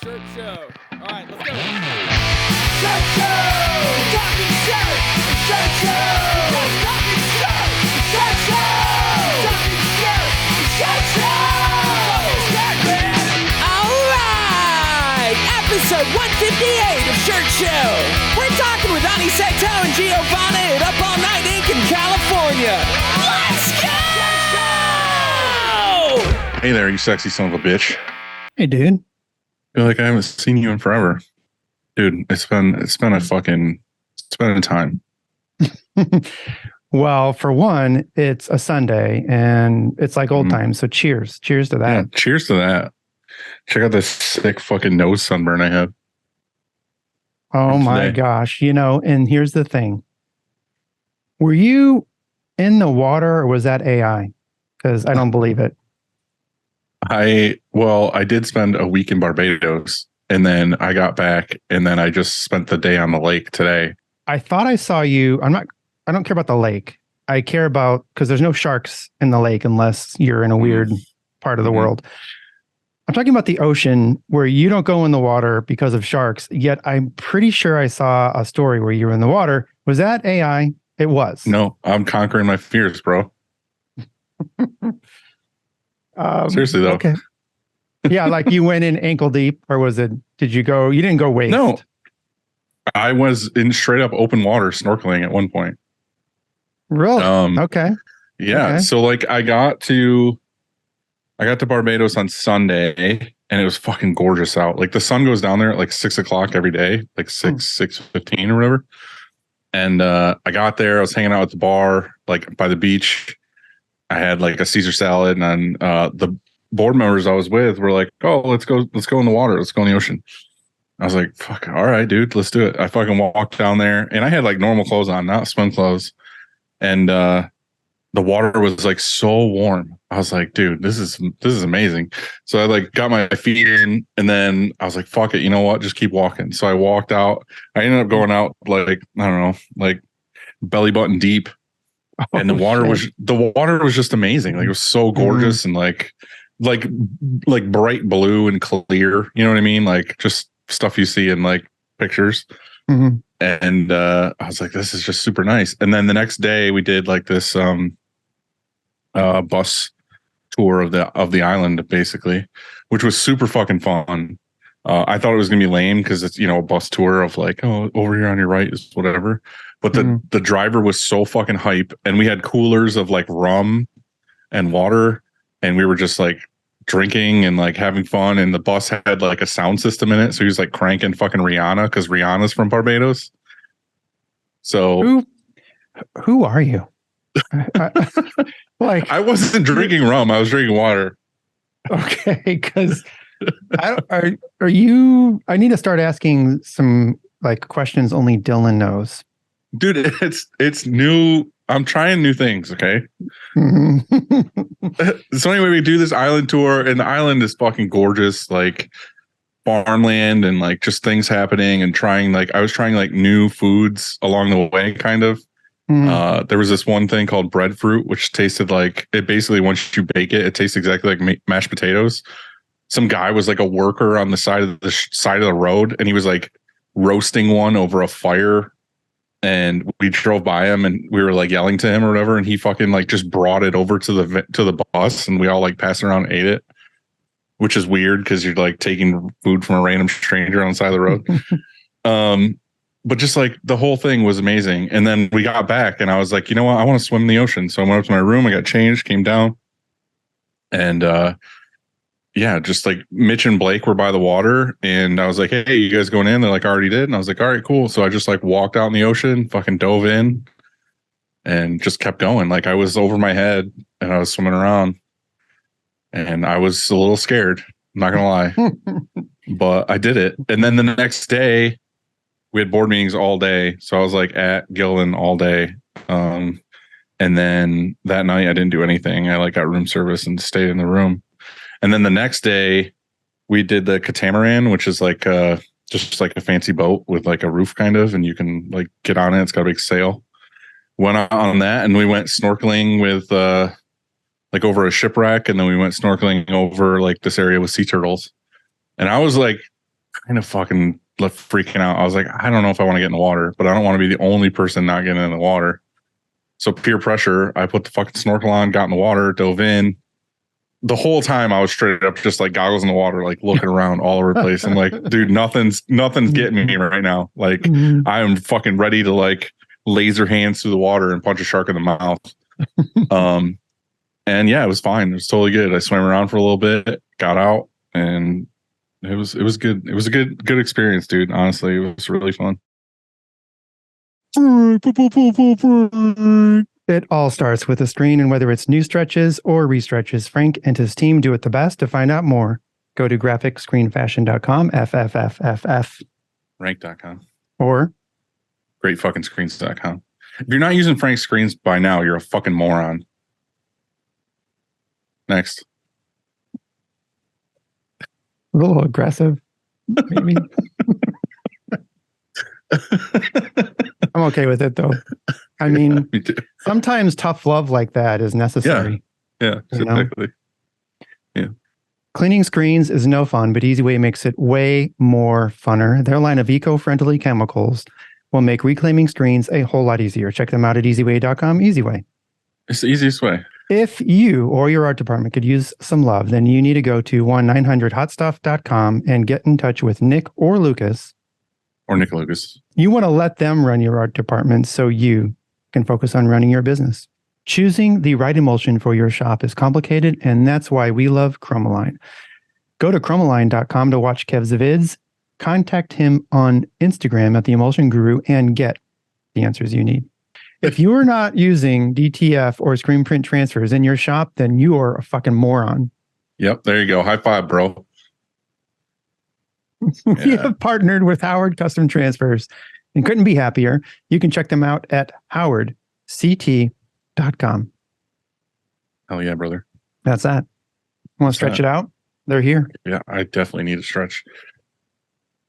Shirt show. All right, let's go. Shirt show! Talking shirt! Shirt show! Talking shirt! Shirt show! Talking shirt! Shirt show! Shirt, man! All right! Episode 158 of Shirt Show. We're talking with Aniceto and Geovanna at Up All Night Inc. in California. Let's go! Hey there, you sexy son of a bitch. Hey, dude. I feel like I haven't seen you in forever. Dude, it's been a time. Well, for one, it's a Sunday and it's like old times. So cheers. Cheers to that. Yeah, cheers to that. Check out this sick fucking nose sunburn I have. Oh my gosh. You know, and here's the thing. Were you in the water or was that AI? Because I don't believe it. I did spend a week in Barbados and then I got back and then I just spent the day on the lake today. I thought I saw you. I don't care about the lake. I care about, because there's no sharks in the lake unless you're in a weird part of the world. I'm talking about the ocean where you don't go in the water because of sharks, yet I'm pretty sure I saw a story where you were in the water. Was that AI? It was. No, I'm conquering my fears, bro. Seriously though. Okay. Yeah, like you went in ankle deep, or was it? Did you go? You didn't go waist. No, I was in straight up open water snorkeling at one point. Really? Okay. Yeah. Okay. So like I got to Barbados on Sunday and it was fucking gorgeous out. Like the sun goes down there at like 6:00 every day, like 6:15 or whatever. And I got there, I was hanging out at the bar, like by the beach. I had like a Caesar salad, and the board members I was with were like, "Oh, let's go in the water. Let's go in the ocean." I was like, "Fuck, all right, dude, let's do it." I fucking walked down there, and I had like normal clothes on, not swim clothes, and the water was like so warm. I was like, "Dude, this is amazing." So I like got my feet in, and then I was like, "Fuck it, you know what? Just keep walking." So I walked out. I ended up going out like I don't know, like belly button deep. And the water was just amazing. Like it was so gorgeous and like bright blue and clear. You know what I mean? Like just stuff you see in like pictures. Mm-hmm. And I was like, this is just super nice. And then the next day we did like this bus tour of the island basically, which was super fucking fun. I thought it was gonna be lame because it's, you know, a bus tour of like, oh, over here on your right is whatever. But the driver was so fucking hype, and we had coolers of like rum and water, and we were just like drinking and like having fun. And the bus had like a sound system in it, so he was like cranking fucking Rihanna because Rihanna's from Barbados. So who are you? Like I wasn't drinking rum; I was drinking water. Okay, because are you? I need to start asking some like questions only Dylan knows. Dude, it's new. I'm trying new things, okay? So anyway, we do this island tour, and the island is fucking gorgeous, like farmland and like just things happening, and I was trying like new foods along the way, kind of. There was this one thing called breadfruit, which tasted like, it basically, once you bake it, it tastes exactly like mashed potatoes. Some guy was like a worker on the side of the road, and he was like roasting one over a fire. And we drove by him and we were like yelling to him or whatever. And he fucking like just brought it over to the bus, and we all like passed it around and ate it, which is weird because you're like taking food from a random stranger on the side of the road. But just like the whole thing was amazing. And then we got back and I was like, you know what? I want to swim in the ocean. So I went up to my room, I got changed, came down, and yeah, just like Mitch and Blake were by the water, and I was like, hey, you guys going in? They're like, I already did. And I was like, all right, cool. So I just like walked out in the ocean, fucking dove in, and just kept going. Like I was over my head and I was swimming around, and I was a little scared, I'm not gonna lie. But I did it. And then the next day we had board meetings all day. So I was like at Gillen all day. And then that night I didn't do anything. I like got room service and stayed in the room. And then the next day we did the catamaran, which is like just like a fancy boat with like a roof kind of, and you can like get on it. It's got a big sail. Went on that, and we went snorkeling with like over a shipwreck, and then we went snorkeling over like this area with sea turtles. And I was like kind of fucking left freaking out. I was like, I don't know if I want to get in the water, but I don't want to be the only person not getting in the water. So peer pressure, I put the fucking snorkel on, got in the water, dove in. The whole time I was straight up just like goggles in the water, like looking around all over the place. I'm like, dude, nothing's getting me right now. Like I'm fucking ready to like laser hands through the water and punch a shark in the mouth. And yeah, it was fine. It was totally good. I swam around for a little bit, got out, and it was good. It was a good experience, dude. Honestly, it was really fun. It all starts with a screen, and whether it's new stretches or restretches, Frank and his team do it the best. To find out more, go to graphicscreenfashion.com, FFFFF. Rank.com. Or greatfuckingscreens.com. If you're not using Frank's screens by now, you're a fucking moron. Next. A little aggressive, maybe. I'm okay with it, though. I mean, sometimes tough love like that is necessary. Yeah, exactly. Yeah. Cleaning screens is no fun, but Easyway makes it way more funner. Their line of eco-friendly chemicals will make reclaiming screens a whole lot easier. Check them out at easyway.com. Easyway. It's the easiest way. If you or your art department could use some love, then you need to go to 1-900-HOTStuff.com and get in touch with Nick or Lucas. Or Nick Lucas. You want to let them run your art department so you can focus on running your business. Choosing the right emulsion for your shop is complicated, and that's why we love Chromaline. Go to chromaline.com to watch Kev's vids, contact him on Instagram at The Emulsion Guru, and get the answers you need. If you're not using DTF or screen print transfers in your shop, then you are a fucking moron. Yep, there you go. High five, bro. We have partnered with Howard Custom Transfers and couldn't be happier. You can check them out at howardct.com. Hell yeah, brother. That's that. Want to stretch it out? They're here. Yeah, I definitely need a stretch.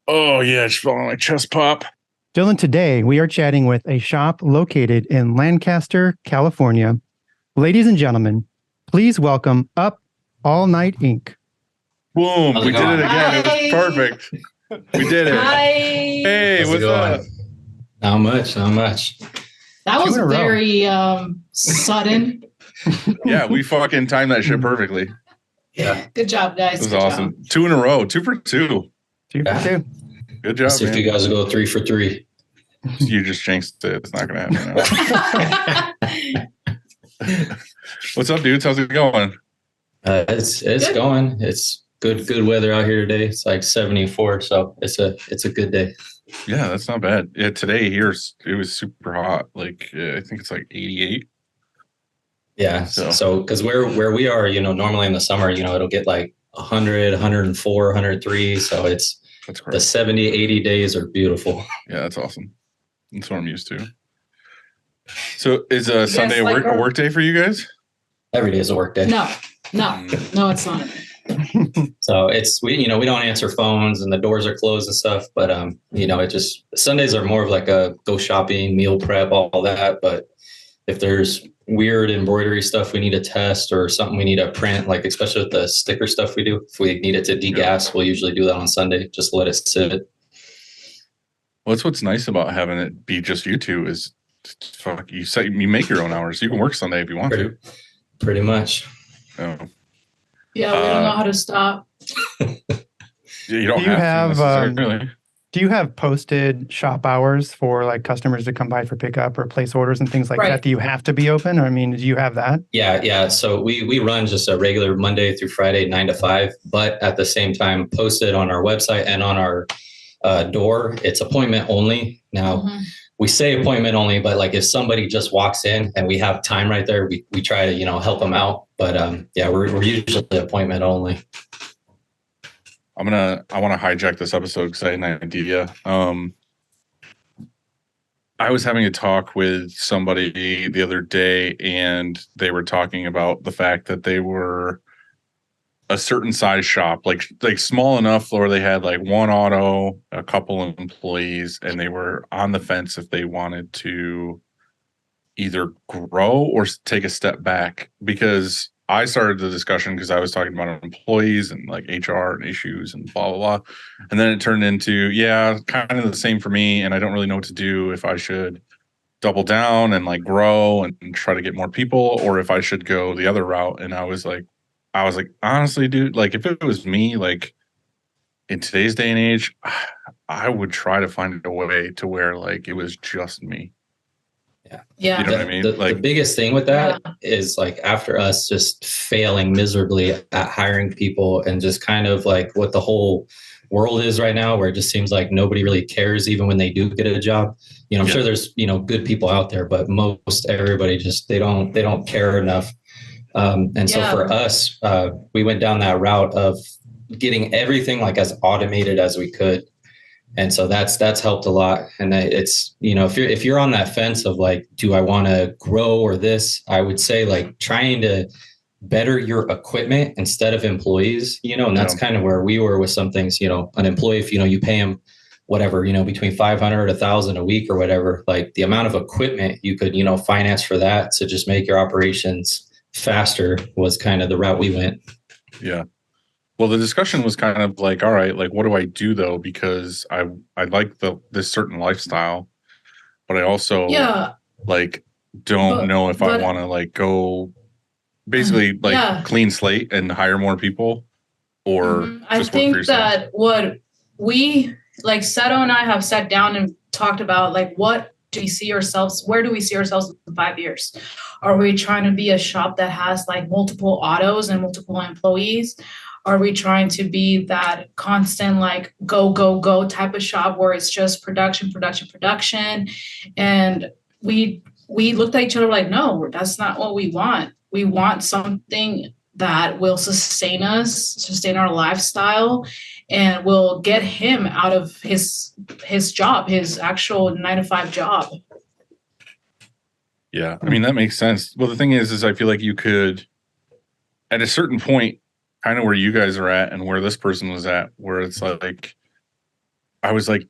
Oh, yeah, just feeling my chest pop. Dylan, today we are chatting with a shop located in Lancaster, California. Ladies and gentlemen, please welcome Up All Night Inc. Boom, we did it again. Hi. It was perfect. We did it. Hi. Hey, what's up? Not much. That was Two in a row. very sudden. Yeah, we fucking timed that shit perfectly. Yeah. Good job, guys. It was Good awesome. job. 2 in a row, 2 for 2. 2 for 2. Good job, See if you man. guys go 3 for 3. You just jinxed it. It's not going to happen now. What's up, dudes? How's it going? It's Good. going. It's good weather out here today. It's like 74, so it's a good day. Yeah, that's not bad. Yeah, today it was super hot. Like I think it's like 88. Yeah. So because where we are, normally in the summer, it'll get like 100, 104, 103. So That's the great. 70, 80 days are beautiful. Yeah, that's awesome. That's what I'm used to. So is guys Sunday a like work day for you guys? Every day is a work day. No, it's not. So we don't answer phones and the doors are closed and stuff, but it just Sundays are more of like a go shopping, meal prep, all that. But if there's weird embroidery stuff we need to test or something we need to print, like especially with the sticker stuff we do, if we need it to degas, we'll usually do that on Sunday. Just let it sit. Well, that's what's nice about having it be just you two is you make your own hours. You can work Sunday if you want to. Pretty much. Oh. Yeah, we don't know how to stop. You don't Do you have to have, necessarily. Do you have posted shop hours for like customers to come by for pickup or place orders and things like Right. that? Do you have to be open? I mean, do you have that? Yeah. So we run just a regular Monday through Friday, 9 to 5, but at the same time, posted on our website and on our door, it's appointment only. Now, Mhm. we say appointment only, but like if somebody just walks in and we have time right there, we try to, help them out. But we're usually appointment only. I want to hijack this episode because I had an idea. I was having a talk with somebody the other day, and they were talking about the fact that they were a certain size shop, like small enough where they had like one auto, a couple of employees, and they were on the fence if they wanted to either grow or take a step back, because I started the discussion because I was talking about employees and like HR and issues and blah, blah, blah. And then it turned into, yeah, kind of the same for me. And I don't really know what to do, if I should double down and like grow and try to get more people, or if I should go the other route. And I was like, honestly, dude, like if it was me, like in today's day and age, I would try to find a way to where like it was just me. Yeah. You know what I mean? The biggest thing with that is like after us just failing miserably at hiring people, and just kind of like what the whole world is right now, where it just seems like nobody really cares even when they do get a job. You know, I'm sure there's, you know, good people out there, but most everybody just, they don't care enough. And so for us, we went down that route of getting everything like as automated as we could. And so that's helped a lot. And it's, you know, if you're on that fence of like, do I want to grow or this, I would say like trying to better your equipment instead of employees, you know, and that's kind of where we were with some things. You know, an employee, if, you know, you pay them whatever, you know, between 500, 1,000 a week or whatever, like the amount of equipment you could, you know, finance for that to just make your operations faster was kind of the route we went. Yeah. Well, the discussion was kind of like, all right, like, what do I do though? Because I like this certain lifestyle, but I also like don't know if I want to like go basically like clean slate and hire more people, or I think that what we like Seto and I have sat down and talked about, like, what do we see ourselves? Where do we see ourselves in 5 years? Are we trying to be a shop that has like multiple autos and multiple employees? Are we trying to be that constant, like, go, go, go type of shop where it's just production? And we looked at each other like, no, that's not what we want. We want something that will sustain us, sustain our lifestyle, and will get him out of his job, his actual 9-to-5 job. Yeah, I mean, that makes sense. Well, the thing is I feel like you could, at a certain point, kind of where you guys are at and where this person was at, where it's like, I was like,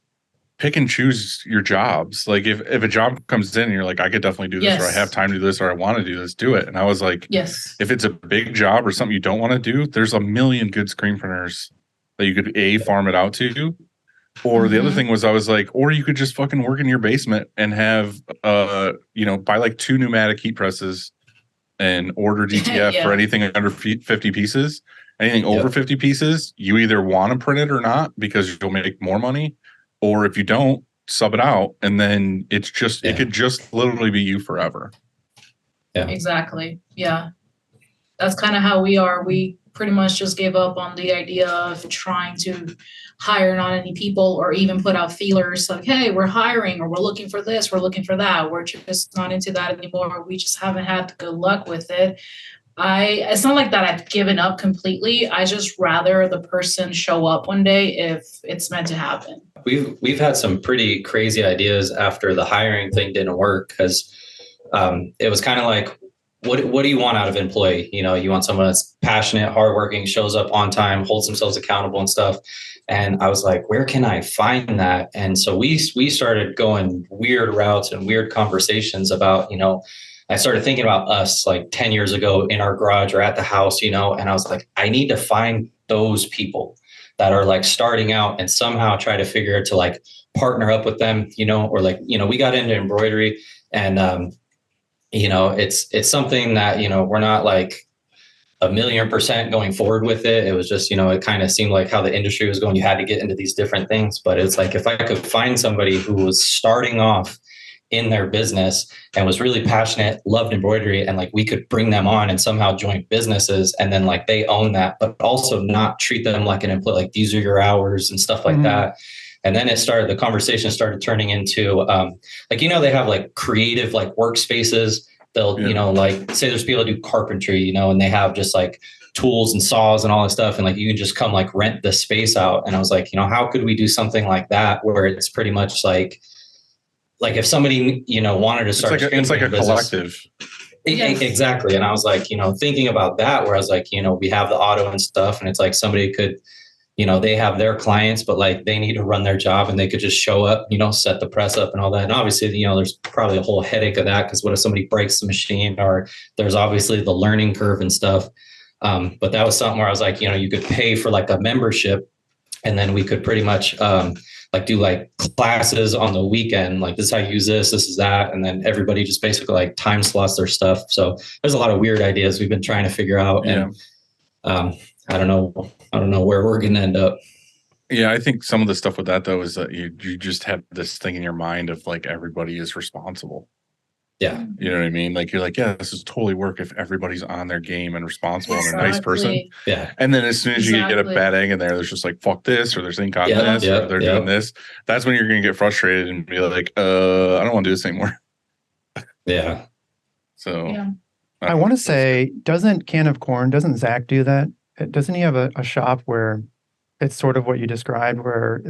pick and choose your jobs. Like if a job comes in and you're like, I could definitely do this, or I have time to do this, or I want to do this, do it. And I was like, if it's a big job or something you don't want to do, there's a million good screen printers that you could farm it out to. Or the other thing was, I was like, or you could just fucking work in your basement and have, you know, buy like 2 pneumatic heat presses and order DTF for anything under 50 pieces. Anything over 50 pieces, you either want to print it or not, because you'll make more money, or if you don't, sub it out, and then it's just it could just literally be you forever. Yeah, exactly. Yeah, that's kind of how we are. We pretty much just gave up on the idea of trying to hire not any people, or even put out feelers like, hey, we're hiring, or we're looking for this, we're looking for that. We're just not into that anymore. We just haven't had good luck with it. It's not like that I've given up completely. I just rather the person show up one day if it's meant to happen. We've had some pretty crazy ideas after the hiring thing didn't work, because it was kind of like, what do you want out of an employee? You know, you want someone that's passionate, hardworking, shows up on time, holds themselves accountable and stuff. And I was like, where can I find that? And so we started going weird routes and weird conversations about, you know, I started thinking about us like 10 years ago in our garage or at the house, you know, and I was like, I need to find those people that are like starting out and somehow try to figure out to like partner up with them, you know, or like, you know, we got into embroidery, and, you know, it's something that, you know, we're not like 1,000,000% going forward with it. It was just, you know, it kind of seemed like how the industry was going. You had to get into these different things, but it's like, if I could find somebody who was starting off in their business and was really passionate, loved embroidery, and like we could bring them on and somehow join businesses, and then like they own that, but also not treat them like an employee, like these are your hours and stuff like that. And then the conversation started turning into like, you know, they have like creative like workspaces. They'll, you know, like say there's people that do carpentry, you know, and they have just like tools and saws and all this stuff. And like, you can just come like rent the space out. And I was like, you know, how could we do something like that where it's pretty much like if somebody, you know, wanted to start, it's like a collective. Exactly. And I was like, you know, thinking about that, where I was like, you know, we have the auto and stuff, and it's like somebody could, they have their clients, but like they need to run their job and they could just show up, set the press up and all that. And obviously, there's probably a whole headache of that because what if somebody breaks the machine, or there's obviously the learning curve and stuff. But that was something where I was like, you could pay for like a membership, and then we could pretty much like do like classes on the weekend. Like, this is how you use this is that. And then everybody just basically like time slots their stuff. So there's a lot of weird ideas we've been trying to figure out. Yeah. And I don't know where we're going to end up. Yeah. I think some of the stuff with that though, is that you just have this thing in your mind of like, everybody is responsible. Yeah. You know what I mean? Like, you're like, yeah, this is totally work if everybody's on their game and responsible and a nice person. Yeah. And then as soon as you get a bad egg in there's just like, fuck this, or there's ink on this, or they're doing this. That's when you're going to get frustrated and be like, I don't want to do this anymore. Yeah. So I want to say, doesn't Zach do that? Doesn't he have a shop where it's sort of what you described, where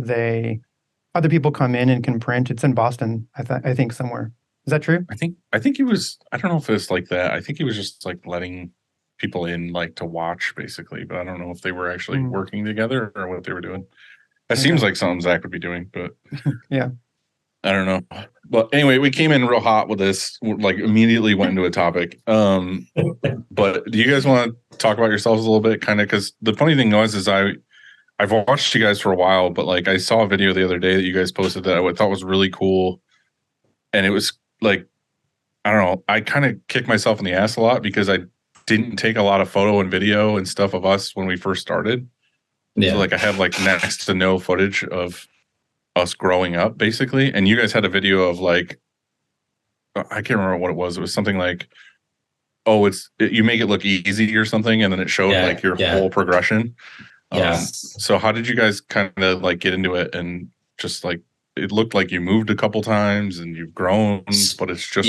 other people come in and can print? It's in Boston, I think somewhere. Is that true? I think he was, I don't know if it's like that. I think he was just like letting people in like to watch basically, but I don't know if they were actually working together or what they were doing. That seems like something Zach would be doing, but yeah, I don't know. But anyway, we came in real hot with this, like immediately went into a topic. But do you guys want to talk about yourselves a little bit? Kind of, because the funny thing is I've watched you guys for a while, but like I saw a video the other day that you guys posted that I thought was really cool. And it was like, I don't know, I kind of kick myself in the ass a lot because I didn't take a lot of photo and video and stuff of us when we first started. Yeah. So like I have like next to no footage of us growing up basically. And you guys had a video of like, I can't remember what it was. It was something like, you make it look easy or something. And then it showed like your whole progression. So how did you guys kind of like get into it and just like, it looked like you moved a couple times and you've grown, but it's just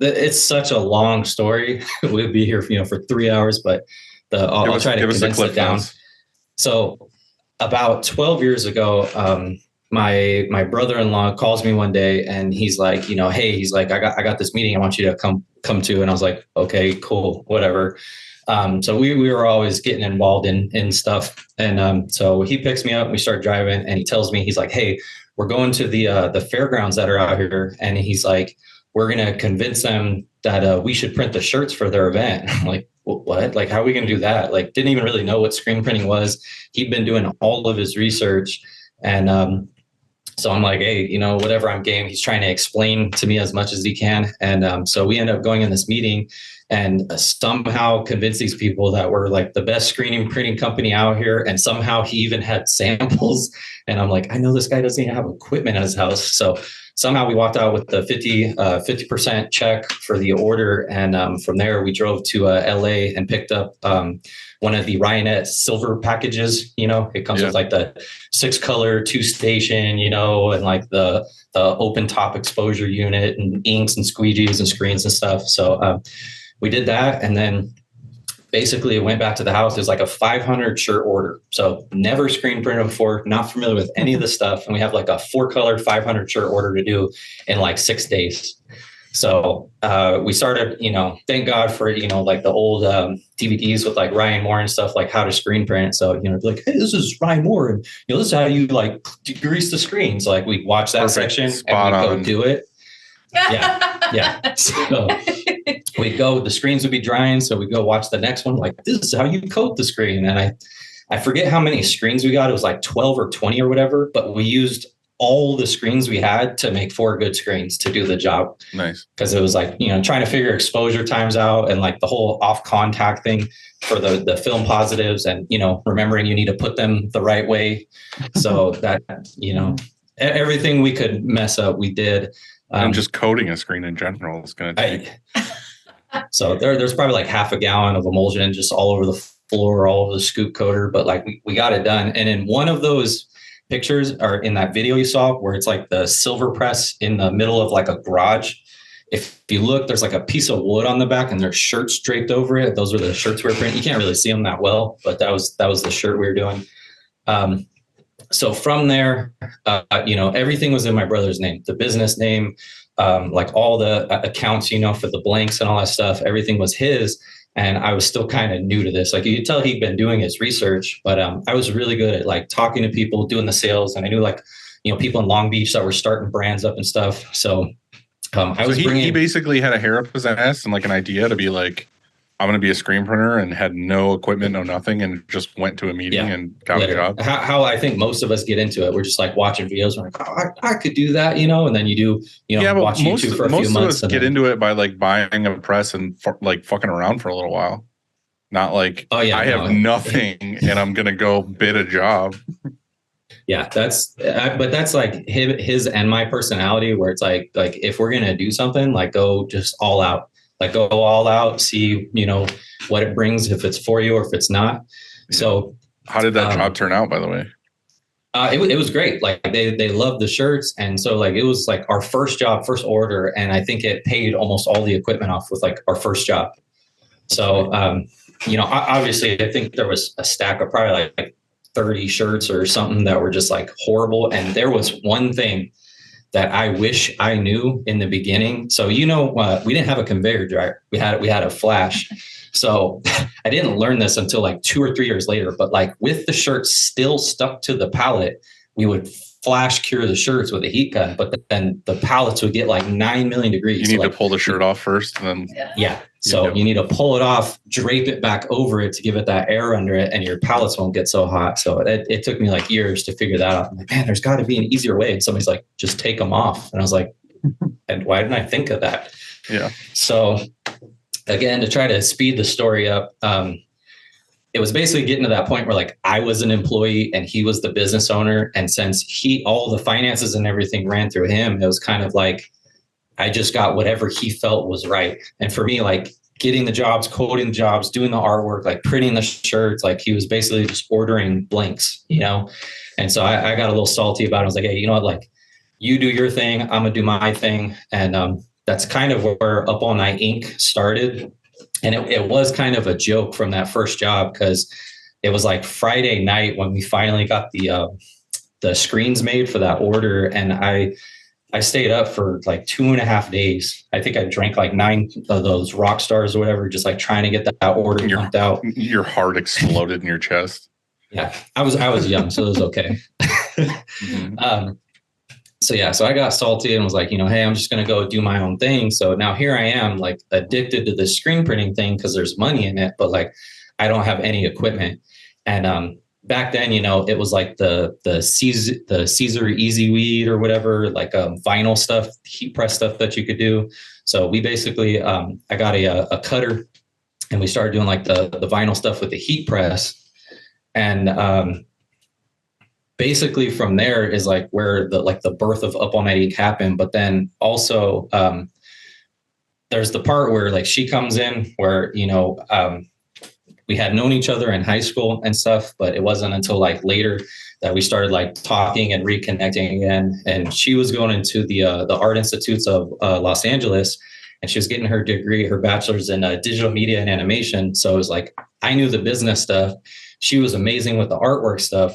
it's such a long story. We'd be here, for 3 hours, but I'll try to condense it down. So about 12 years ago, my brother-in-law calls me one day and he's like, hey, he's like, I got this meeting I want you to come to. And I was like, okay, cool, whatever. So we were always getting involved in stuff. And so he picks me up and we start driving and he tells me, he's like, hey, we're going to the fairgrounds that are out here. And he's like, we're going to convince them that we should print the shirts for their event. I'm like, what? Like, how are we going to do that? Like, didn't even really know what screen printing was. He'd been doing all of his research. And so I'm like, hey, whatever, I'm game. He's trying to explain to me as much as he can. And so we end up going in this meeting and somehow convince these people that we're like the best screening printing company out here. And somehow he even had samples. And I'm like, I know this guy doesn't even have equipment at his house. So somehow we walked out with the 50% check for the order. And from there, we drove to LA and picked up one of the Ryanette silver packages. It comes with like the 6-color 2-station, and like the open top exposure unit and inks and squeegees and screens and stuff. So we did that. And then basically it went back to the house. There's like a 500 shirt order. So never screen printed before, not familiar with any of the stuff. And we have like a 4-color 500 shirt order to do in like 6 days. So we started, thank God for, like the old DVDs with like Ryan Moore and stuff, like how to screen print. So, like, hey, this is Ryan Moore. And, this is how you like grease the screens. Like we watch that section and we go do it. Yeah. So we go, the screens would be drying. So we go watch the next one. Like, this is how you coat the screen. And I forget how many screens we got. It was like 12 or 20 or whatever, but we used all the screens we had to make 4 good screens to do the job. Nice. Because it was like, trying to figure exposure times out and like the whole off contact thing for the film positives and, remembering you need to put them the right way. So that, everything we could mess up, we did. And just coating a screen in general is going to take. So there's probably like half a gallon of emulsion just all over the floor, all over the scoop coater, but like we got it done. And in one of those pictures or in that video you saw where it's like the silver press in the middle of like a garage, if you look, there's like a piece of wood on the back and there's shirts draped over it. Those are the shirts we were printing. You can't really see them that well, but that was the shirt we were doing. So from there, everything was in my brother's name, the business name, like all the accounts, for the blanks and all that stuff, everything was his. And I was still kind of new to this. Like, you could tell he'd been doing his research, but I was really good at like talking to people, doing the sales. And I knew like, people in Long Beach that were starting brands up and stuff. So he basically had a hair up his ass and like an idea to be like, I'm going to be a screen printer, and had no equipment, no nothing, and just went to a meeting and got a job. How I think most of us get into it, we're just like watching videos. We're like, oh, I could do that, and then you do, watch YouTube for a few months. Most of us get into it by like buying a press and like fucking around for a little while. Not like, I have nothing and I'm going to go bid a job. Yeah, but that's like his and my personality, where it's like if we're going to do something, like go just all out. Like go all out, see, what it brings, if it's for you or if it's not. Yeah. So how did that job turn out, by the way? It was great. Like they loved the shirts. And so like, it was like our first job, first order. And I think it paid almost all the equipment off with like our first job. So, obviously I think there was a stack of probably like 30 shirts or something that were just like horrible. And there was one thing that I wish I knew in the beginning. So, we didn't have a conveyor dryer. We had a flash. So I didn't learn this until like 2 or 3 years later, but like with the shirts still stuck to the pallet, we would flash cure the shirts with a heat gun, but then the pallets would get like 9 million degrees. You need to pull the shirt off first. And then yeah. So you need to pull it off, drape it back over it to give it that air under it, and your pallets won't get so hot. So it took me like years to figure that out. I'm like, man, there's got to be an easier way. And somebody's like, just take them off. And I was like, and why didn't I think of that? Yeah. So again, to try to speed the story up, it was basically getting to that point where like I was an employee and he was the business owner. And since all the finances and everything ran through him, it was kind of like, I just got whatever he felt was right. And for me, like getting the jobs, coding the jobs, doing the artwork, like printing the shirts, like he was basically just ordering blanks, And so I got a little salty about it. I was like, hey, you know what? Like you do your thing, I'm gonna do my thing. And that's kind of where Up All Night Inc. started. And it was kind of a joke from that first job, because it was like Friday night when we finally got the screens made for that order. And I stayed up for like 2.5 days. I think I drank like 9 of those rock stars or whatever, just like trying to get that order pumped out. Your heart exploded in your chest. Yeah, I was young, so it was okay. Mm-hmm. So I got salty and was like, hey, I'm just going to go do my own thing. So now here I am, like addicted to this screen printing thing because there's money in it, but like I don't have any equipment. And back then, it was like the Caesar Easy Weed or whatever, like vinyl stuff, heat press stuff that you could do. So we basically, I got a cutter, and we started doing like the vinyl stuff with the heat press. And basically from there is like where the birth of Up All Night Inc. happened. But then also there's the part where like she comes in where, we had known each other in high school and stuff, but it wasn't until like later that we started like talking and reconnecting again. And she was going into the Art Institutes of Los Angeles, and she was getting her degree, her bachelor's in digital media and animation. So it was like, I knew the business stuff. She was amazing with the artwork stuff.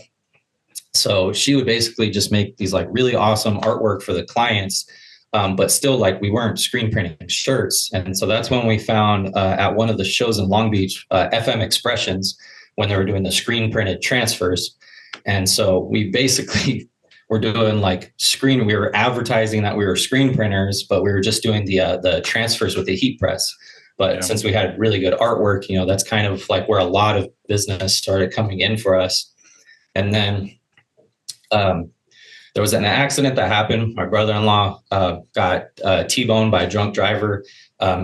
So she would basically just make these like really awesome artwork for the clients. But still, like, we weren't screen printing shirts. And so that's when we found at one of the shows in Long Beach, FM Expressions, when they were doing the screen printed transfers. And so we basically were doing like we were advertising that we were screen printers, but we were just doing the transfers with the heat press. But since we had really good artwork, that's kind of like where a lot of business started coming in for us. And then there was an accident that happened. My brother-in-law got T-boned by a drunk driver.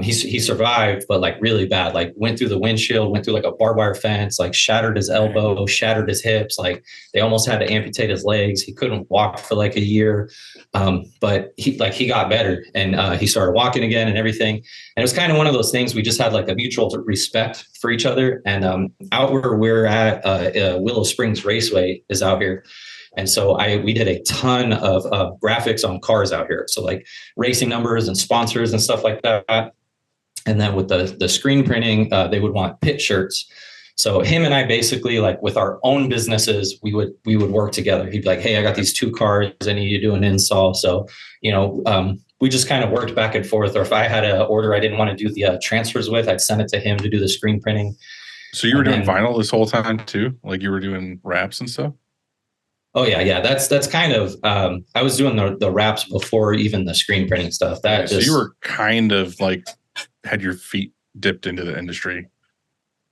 He survived, but like really bad, like went through the windshield, went through like a barbed wire fence, like shattered his elbow, shattered his hips. Like they almost had to amputate his legs. He couldn't walk for like a year. But he got better, and he started walking again and everything. And it was kind of one of those things. We just had like a mutual respect for each other. And out where we're at, Willow Springs Raceway is out here. And so we did a ton of graphics on cars out here. So like racing numbers and sponsors and stuff like that. And then with the screen printing, they would want pit shirts. So him and I basically, like with our own businesses, we would work together. He'd be like, hey, I got these 2 cars. I need you to do an install. So, we just kind of worked back and forth. Or if I had an order I didn't want to do the transfers with, I'd send it to him to do the screen printing. So you were doing vinyl this whole time too? Like you were doing wraps and stuff? Oh yeah. That's kind of, I was doing the wraps before even the screen printing stuff. So you were kind of like had your feet dipped into the industry.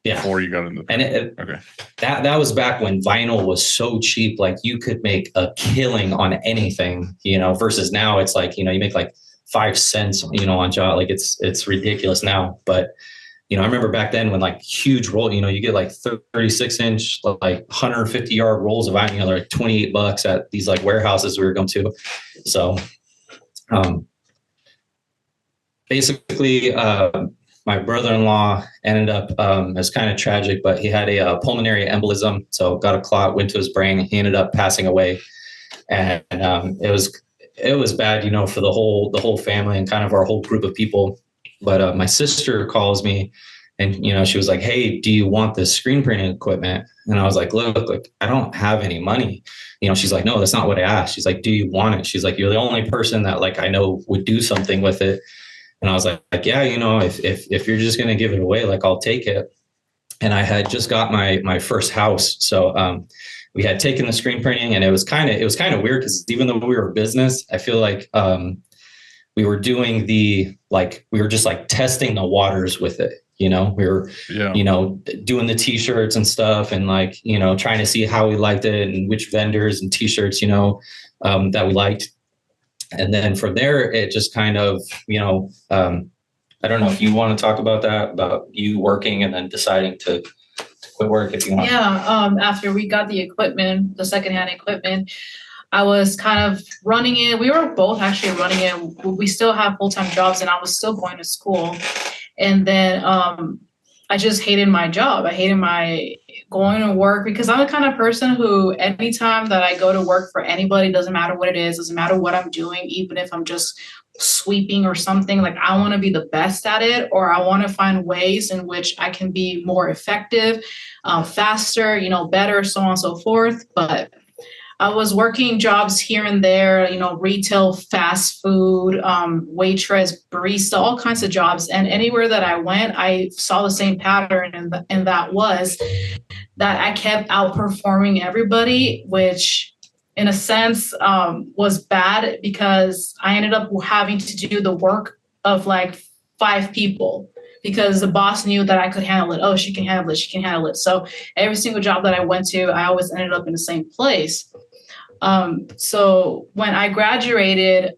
Yeah. Before you got into okay. That was back when vinyl was so cheap, like you could make a killing on anything, versus now it's like, you make like 5 cents, on job. Like it's ridiculous now. But, I remember back then when like huge roll, you get like 36 inch, like 150-yard rolls of vinyl, like $28 at these like warehouses we were going to. So basically, my brother-in-law ended up, it was kind of tragic, but he had a pulmonary embolism. So got a clot, went to his brain. He ended up passing away. And it was bad, for the whole family and kind of our whole group of people. But my sister calls me and, she was like, hey, do you want this screen printing equipment? And I was like, look, I don't have any money. She's like, no, that's not what I asked. She's like, do you want it? She's like, you're the only person that like I know would do something with it. And I was like, yeah, if you're just going to give it away, like I'll take it. And I had just got my first house. So we had taken the screen printing, and it was kind of weird because even though we were a business, I feel like we were doing we were just like testing the waters with it. We were, doing the t-shirts and stuff and like, trying to see how we liked it and which vendors and t-shirts, that we liked. And then from there, it just kind of, I don't know if you want to talk about that, about you working and then deciding to quit work if you want. Yeah. After we got the equipment, the secondhand equipment, I was kind of running it. We were both actually running it. We still have full-time jobs and I was still going to school. And then I just hated my job. I hated my going to work because I'm the kind of person who anytime that I go to work for anybody, doesn't matter what it is, doesn't matter what I'm doing, even if I'm just sweeping or something, like I want to be the best at it, or I want to find ways in which I can be more effective, faster, better, so on and so forth. But I was working jobs here and there, retail, fast food, waitress, barista, all kinds of jobs. And anywhere that I went, I saw the same pattern. And that was that I kept outperforming everybody, which in a sense was bad because I ended up having to do the work of like 5 people. Because the boss knew that I could handle it. Oh, she can handle it. She can handle it. So every single job that I went to, I always ended up in the same place. So when I graduated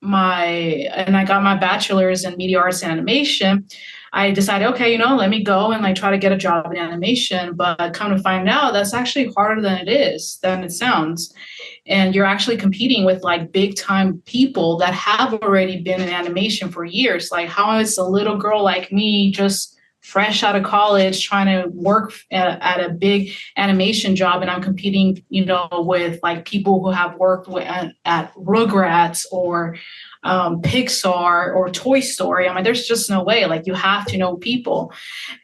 and I got my bachelor's in media arts and animation, I decided, okay, let me go and like try to get a job in animation. But come to find out, that's actually harder than it sounds. And you're actually competing with like big time people that have already been in animation for years. Like how is a little girl like me just fresh out of college trying to work at a big animation job, and I'm competing, with like people who have worked at Rugrats or Pixar or Toy Story. I mean, there's just no way. Like you have to know people.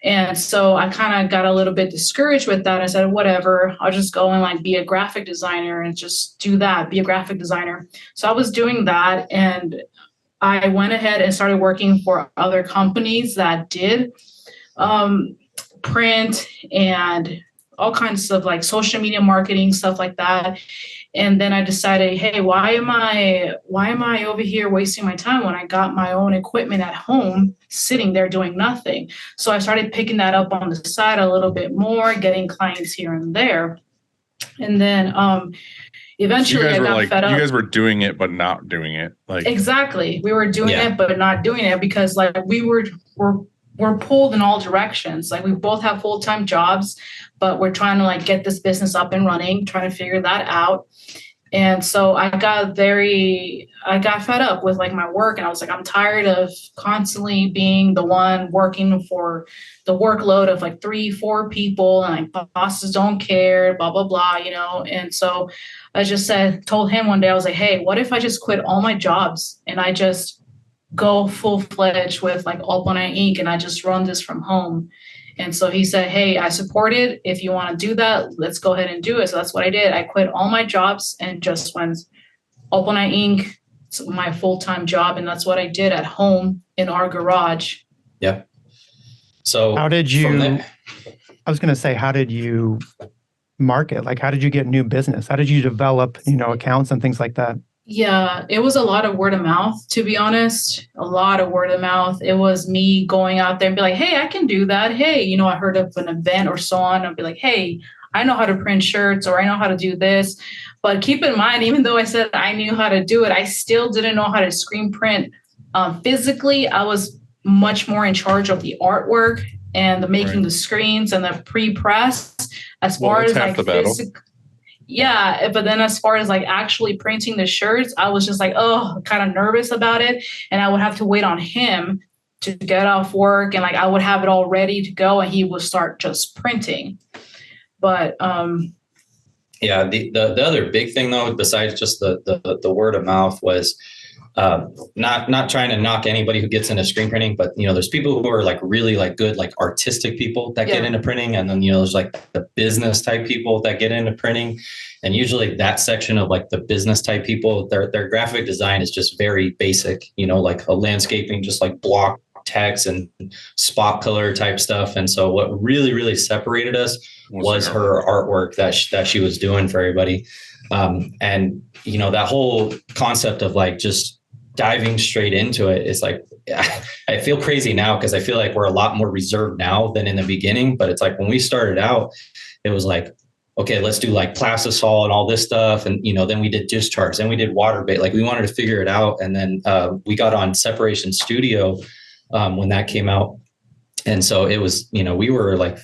And so I kind of got a little bit discouraged with that. I said, whatever, I'll just go and like be a graphic designer and just do that, be a graphic designer. So I was doing that, and I went ahead and started working for other companies that did print and all kinds of like social media marketing, stuff like that. And then I decided, hey, why am I over here wasting my time when I got my own equipment at home, sitting there doing nothing? So I started picking that up on the side a little bit more, getting clients here and there. And then eventually I got fed up. You guys were doing it, but not doing it. Like exactly. We were doing it, but not doing it because like we're pulled in all directions. Like we both have full-time jobs, but we're trying to like get this business up and running, trying to figure that out. And so I got fed up with like my work, and I was like, I'm tired of constantly being the one working for the workload of like 3-4 people, and like bosses don't care, blah, blah, blah, And so I just told him one day, I was like, hey, what if I just quit all my jobs and I just go full-fledged with like All Night Inc. and I just run this from home? And so he said, hey, I support it. If you want to do that, let's go ahead and do it. So that's what I did. I quit all my jobs and just went All Night Inc., my full-time job, and that's what I did at home in our garage. Yep. So how did you, I was going to say, how did you market? Like, how did you get new business? How did you develop, accounts and things like that? Yeah, it was a lot of word of mouth, to be honest. A lot of word of mouth. It was me going out there and be like, hey, I can do that. Hey, I heard of an event or so on. I'd be like, hey, I know how to print shirts, or I know how to do this. But keep in mind, even though I said I knew how to do it, I still didn't know how to screen print physically. I was much more in charge of the artwork and the making the screens and the pre-press. As far as like physical. Yeah, but then as far as like actually printing the shirts, I was just like, kind of nervous about it. And I would have to wait on him to get off work, and like I would have it all ready to go, and he would start just printing. But yeah, the other big thing though, besides just the word of mouth, was not trying to knock anybody who gets into screen printing, but there's people who are like really like good, like artistic people that get into printing. And then, there's like the business type people that get into printing. And usually that section of like the business type people, their graphic design is just very basic, like a landscaping, just like block text and spot color type stuff. And so what really, really separated us was her artwork that she was doing for everybody. And that whole concept of like just diving straight into it is like, I feel crazy now because I feel like we're a lot more reserved now than in the beginning. But it's like when we started out, it was like, okay, let's do like plastisol and all this stuff. And, then we did discharge, then we did water bait. Like we wanted to figure it out. And then we got on Separation Studio when that came out. And so it was, we were like,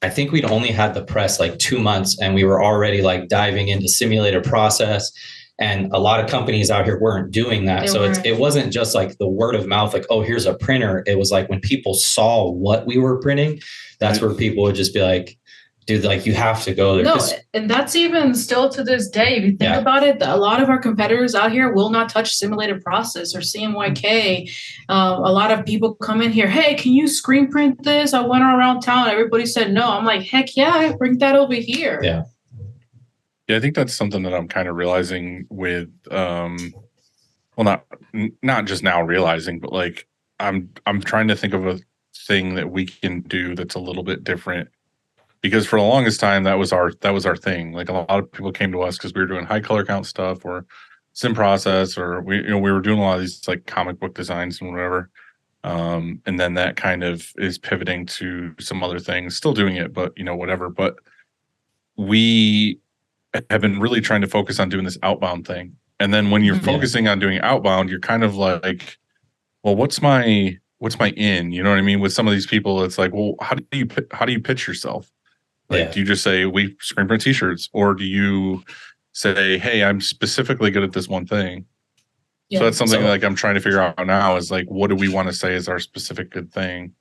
I think we'd only had the press like 2 months, and we were already like diving into simulated process. And a lot of companies out here weren't doing that. It wasn't just like the word of mouth, like, oh, here's a printer. It was like when people saw what we were printing, that's where people would just be like, dude, like you have to go there. No, and that's even still to this day. If you think about it, a lot of our competitors out here will not touch simulated process or CMYK. A lot of people come in here, hey, can you screen print this? I went around town. Everybody said no. I'm like, heck yeah, bring that over here. Yeah. Yeah, I think that's something that I'm kind of realizing with, not just now realizing, but like I'm trying to think of a thing that we can do that's a little bit different, because for the longest time that was our thing. Like a lot of people came to us because we were doing high color count stuff or sim process, or we were doing a lot of these like comic book designs and whatever. And then that kind of is pivoting to some other things, still doing it, but whatever. But we have been really trying to focus on doing this outbound thing. And then when you're focusing on doing outbound, you're kind of like, well, what's my in? You know what I mean? With some of these people, it's like, well, how do you pitch yourself? Like, do you just say we screen print t-shirts, or do you say, hey, I'm specifically good at this one thing? Yeah. So that's something like I'm trying to figure out now is like, what do we want to say is our specific good thing?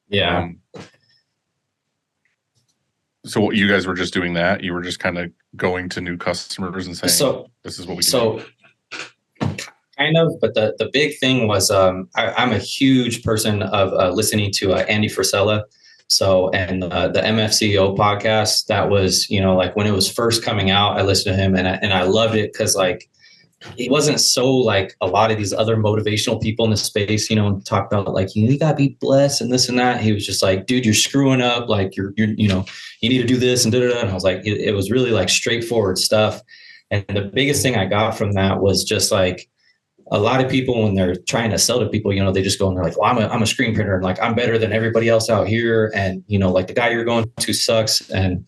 Yeah. So you guys were just doing that? You were just kind of going to new customers and saying, this is what we can do? Kind of, but the big thing was I'm a huge person of listening to Andy Frisella. So, and the MFCEO podcast, that was, like when it was first coming out, I listened to him and I loved it because like, he wasn't so like a lot of these other motivational people in the space, talk about like, you gotta be blessed and this and that. He was just like, dude, you're screwing up. Like you're you need to do this and da-da-da. And I was like, it was really like straightforward stuff. And the biggest thing I got from that was just like, a lot of people, when they're trying to sell to people, they just go and they're like, well, I'm a screen printer and like, I'm better than everybody else out here. And, like the guy you're going to sucks. And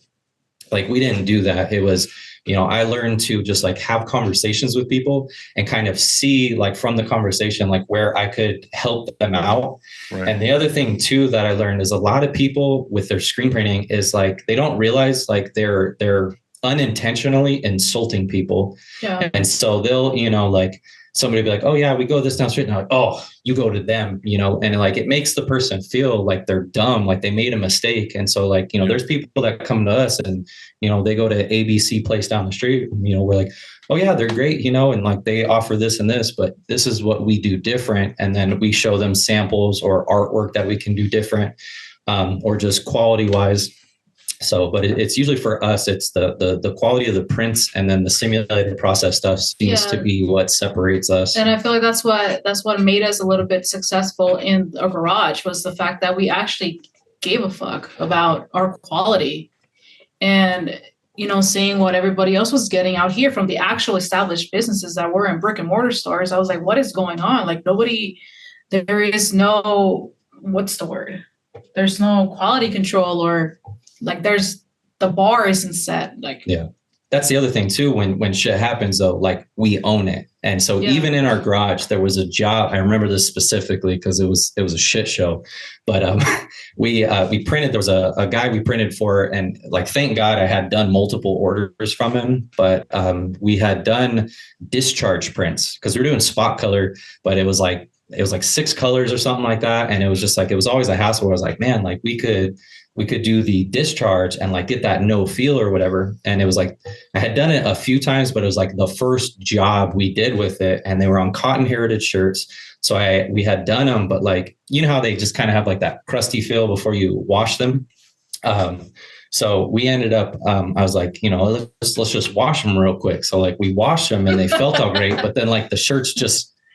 like, we didn't do that. It was, I learned to just like have conversations with people and kind of see like from the conversation, like where I could help them out. Right. And the other thing too, that I learned is a lot of people with their screen printing is like, they don't realize like they're unintentionally insulting people. Yeah. And so they'll, like, somebody will be like, oh yeah, we go this down street. And I'm like, oh, you go to them, and like, it makes the person feel like they're dumb, like they made a mistake. And so like, there's people that come to us and, they go to ABC place down the street, we're like, oh yeah, they're great, and like they offer this and this, but this is what we do different. And then we show them samples or artwork that we can do different, or just quality wise. So, but it's usually for us, it's the quality of the prints, and then the simulated process stuff seems to be what separates us. And I feel like that's what made us a little bit successful in a garage, was the fact that we actually gave a fuck about our quality. And, you know, seeing what everybody else was getting out here from the actual established businesses that were in brick and mortar stores, I was like, what is going on? Like, there is no, what's the word? There's no quality control, or like the bar isn't set. Like, yeah. That's the other thing too. When shit happens though, like we own it. And so even in our garage, there was a job. I remember this specifically because it was a shit show. But we printed. There was a guy we printed for, and like thank God I had done multiple orders from him. But we had done discharge prints because we were doing spot color, but it was like 6 colors or something like that. And it was just like it was always a hassle. Where I was like, man, like we could do the discharge and like get that no feel or whatever. And it was like, I had done it a few times, but it was like the first job we did with it. And they were on cotton heritage shirts. So we had done them, but like, you know how they just kind of have like that crusty feel before you wash them. So we ended up, I was like, you know, let's just wash them real quick. So like we washed them and they felt all great, but then like the shirts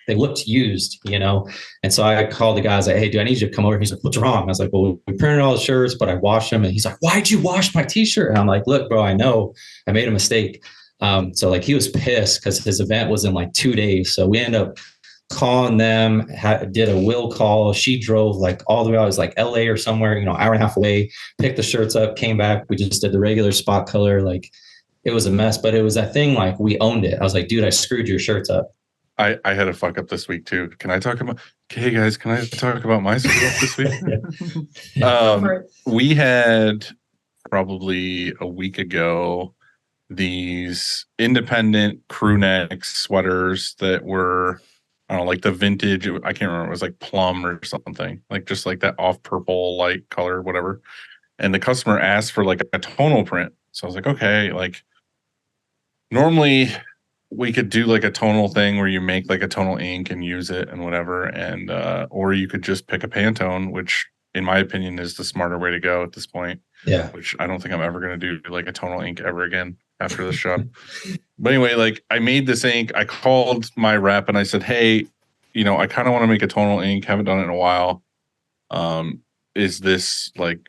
they looked used, you know? And so I called the guy, I was like, hey, do I need you to come over? He's like, what's wrong? I was like, well, we printed all the shirts, but I washed them. And he's like, why'd you wash my t-shirt? And I'm like, look, bro, I know I made a mistake. So like he was pissed because his event was in like 2 days. So we ended up calling them, did a will call. She drove like all the way out. It was like LA or somewhere, you know, hour and a half away, picked the shirts up, came back. We just did the regular spot color. Like it was a mess, but it was that thing. Like we owned it. I was like, dude, I screwed your shirts up. I had a fuck up this week too. Can I talk about? Hey guys, can I talk about my screw up this week? We had probably a week ago these independent crew neck sweaters that were, I don't know, like the vintage. I can't remember. It was like plum or something, like just like that off purple light color, whatever. And the customer asked for like a tonal print, so I was like, okay, like normally we could do like a tonal thing where you make like a tonal ink and use it and whatever. And, or you could just pick a Pantone, which in my opinion is the smarter way to go at this point. Yeah. Which I don't think I'm ever going to do like a tonal ink ever again after this job. But anyway, like I made this ink. I called my rep and I said, hey, you know, I kind of want to make a tonal ink. Haven't done it in a while. Is this like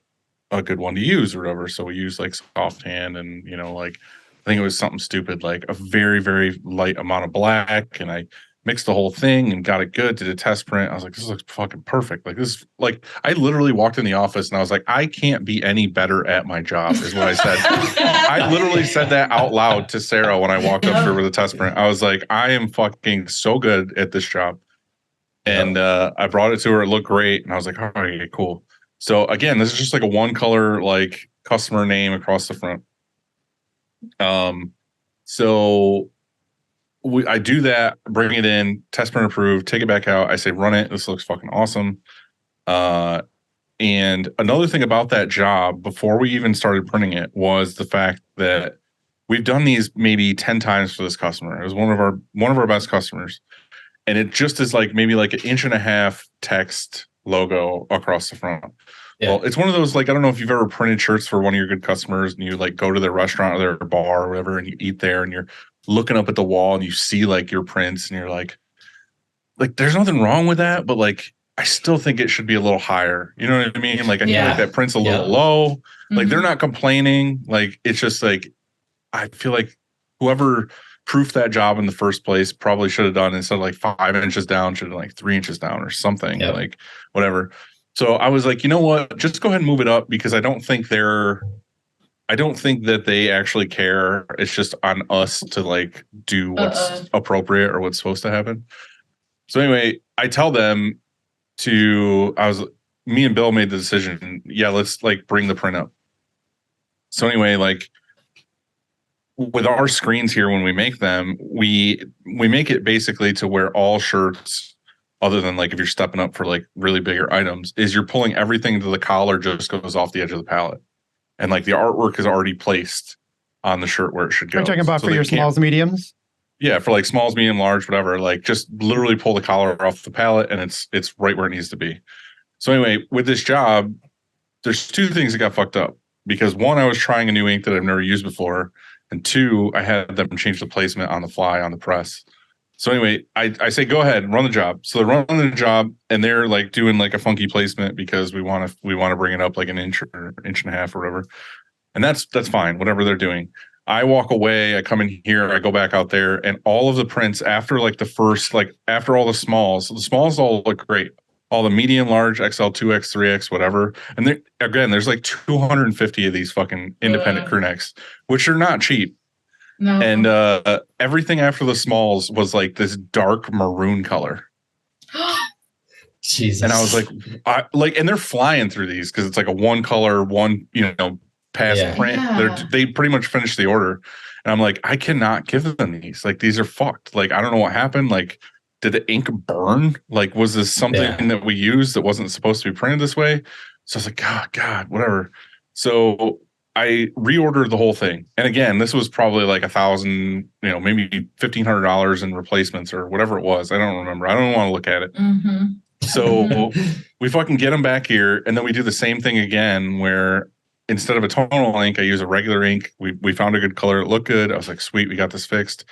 a good one to use or whatever? So we use like soft hand and, you know, like, I think it was something stupid, like a very, very light amount of black. And I mixed the whole thing and got it good, did a test print. I was like, this looks fucking perfect. Like this, like I literally walked in the office and I was like, I can't be any better at my job is what I said. I literally said that out loud to Sarah when I walked up to her with a test print. I was like, I am fucking so good at this job. And I brought it to her. It looked great. And I was like, all right, cool. So again, this is just like a one color, like customer name across the front. So I do that, bring it in, test print approved, take it back out. I say, run it. This looks fucking awesome. And another thing about that job before we even started printing it was the fact that we've done these maybe 10 times for this customer. It was one of our best customers. And it just is like maybe like 1.5 inch text logo across the front. Yeah. Well, it's one of those, like, I don't know if you've ever printed shirts for one of your good customers and you like go to their restaurant or their bar or whatever and you eat there and you're looking up at the wall and you see like your prints and you're like there's nothing wrong with that, but like I still think it should be a little higher. You know what I mean? Like I feel like that print's a little low. Mm-hmm. Like they're not complaining. Like it's just like I feel like whoever proofed that job in the first place probably should have done, instead of like 5 inches down, should have like 3 inches down or something. Yep. Like whatever. So I was like, you know what? Just go ahead and move it up because I don't think that they actually care. It's just on us to like do what's appropriate or what's supposed to happen. So anyway, I tell them me and Bill made the decision. Yeah, let's like bring the print up. So anyway, like with our screens here, when we make them, we make it basically to where all shirts, other than like if you're stepping up for like really bigger items, is you're pulling everything to the collar just goes off the edge of the pallet. And like the artwork is already placed on the shirt where it should go. You're talking about for your smalls, mediums? Yeah, for like smalls, medium, large, whatever. Like just literally pull the collar off the pallet and it's right where it needs to be. So anyway, with this job, there's 2 things that got fucked up. because one, I was trying a new ink that I've never used before, and two, I had them change the placement on the fly on the press. So anyway, I say go ahead, run the job. So they're running the job, and they're like doing like a funky placement because we want to bring it up like an inch or inch and a half or whatever, and that's fine, whatever they're doing. I walk away, I come in here, I go back out there, and all of the prints after like the first, like after all the smalls all look great. All the medium, large, XL, 2X, 3X, whatever. And there's like 250 of these fucking independent crew necks, which are not cheap. No. And everything after the smalls was like this dark maroon color. Jesus. And I was like, and they're flying through these because it's like a one color, one, pass print. Yeah. They pretty much finished the order. And I'm like, I cannot give them these. Like, these are fucked. Like, I don't know what happened. Like, did the ink burn? Like, was this something that we used that wasn't supposed to be printed this way? So I was like, God, whatever. So I reordered the whole thing. And again, this was probably like $1,000, maybe $1,500 in replacements or whatever it was. I don't remember. I don't want to look at it. Mm-hmm. So we fucking get them back here. And then we do the same thing again, where instead of a tonal ink, I use a regular ink. We found a good color. It looked good. I was like, sweet, we got this fixed.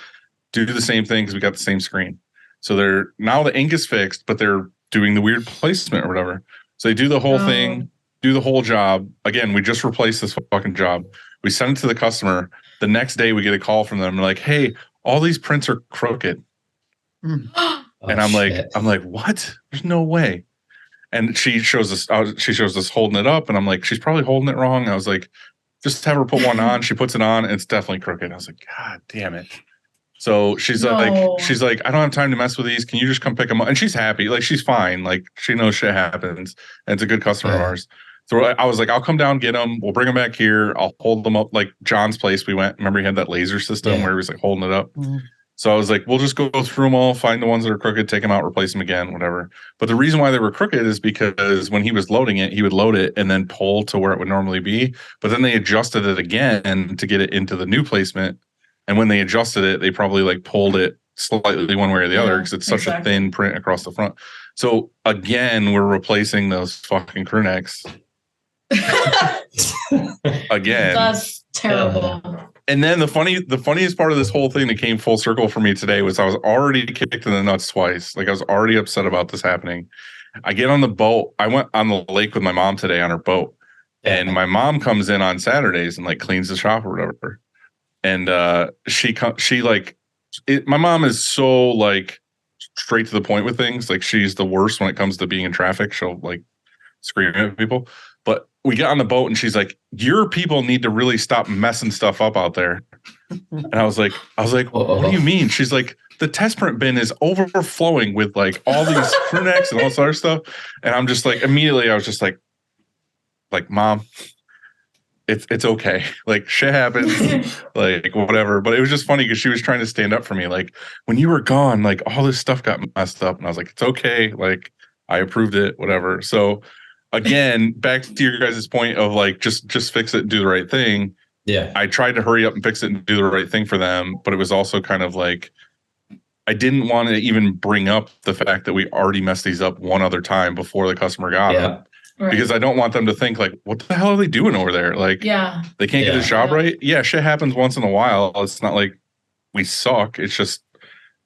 Do the same thing because we got the same screen. So now the ink is fixed, but they're doing the weird placement or whatever. So they do the whole thing, do the whole job. Again, we just replaced this fucking job. We send it to the customer. The next day we get a call from them. They're like, hey, all these prints are crooked. And I'm like, what? There's no way. And she shows us holding it up. And I'm like, she's probably holding it wrong. I was like, just have her put one on. She puts it on. And it's definitely crooked. I was like, God damn it. So she's like, I don't have time to mess with these. Can you just come pick them up? And she's happy. Like, she's fine. Like, she knows shit happens. And it's a good customer of ours. So I was like, I'll come down, get them. We'll bring them back here. I'll hold them up. Like John's place, we went. Remember, he had that laser system where he was like holding it up. Mm-hmm. So I was like, we'll just go through them all, find the ones that are crooked, take them out, replace them again, whatever. But the reason why they were crooked is because when he was loading it, he would load it and then pull to where it would normally be. But then they adjusted it again to get it into the new placement. And when they adjusted it, they probably like pulled it slightly one way or the other because it's such a thin print across the front. So again, we're replacing those fucking crew necks. Again. That's terrible. And then the funniest part of this whole thing that came full circle for me today was I was already kicked in the nuts twice. Like, I was already upset about this happening. I get on the boat. I went on the lake with my mom today on her boat. And my mom comes in on Saturdays and like cleans the shop or whatever. And my mom is so like straight to the point with things. Like, she's the worst when it comes to being in traffic. She'll like scream at people. But we get on the boat and she's like, your people need to really stop messing stuff up out there. And I was like, what do you mean? She's like, the test print bin is overflowing with like all these crew necks and all this other stuff. And I'm just like, immediately I was just like, Mom, it's okay. Like, shit happens, like whatever. But it was just funny because she was trying to stand up for me. Like, when you were gone, like all this stuff got messed up. And I was like, it's okay. Like, I approved it, whatever. So again, back to your guys' point of like, just fix it and do the right thing. Yeah. I tried to hurry up and fix it and do the right thing for them. But it was also kind of like, I didn't want to even bring up the fact that we already messed these up one other time before the customer got them. Right. Because I don't want them to think like, what the hell are they doing over there? Like, they can't get this job right. Yeah, shit happens once in a while. It's not like we suck. It's just,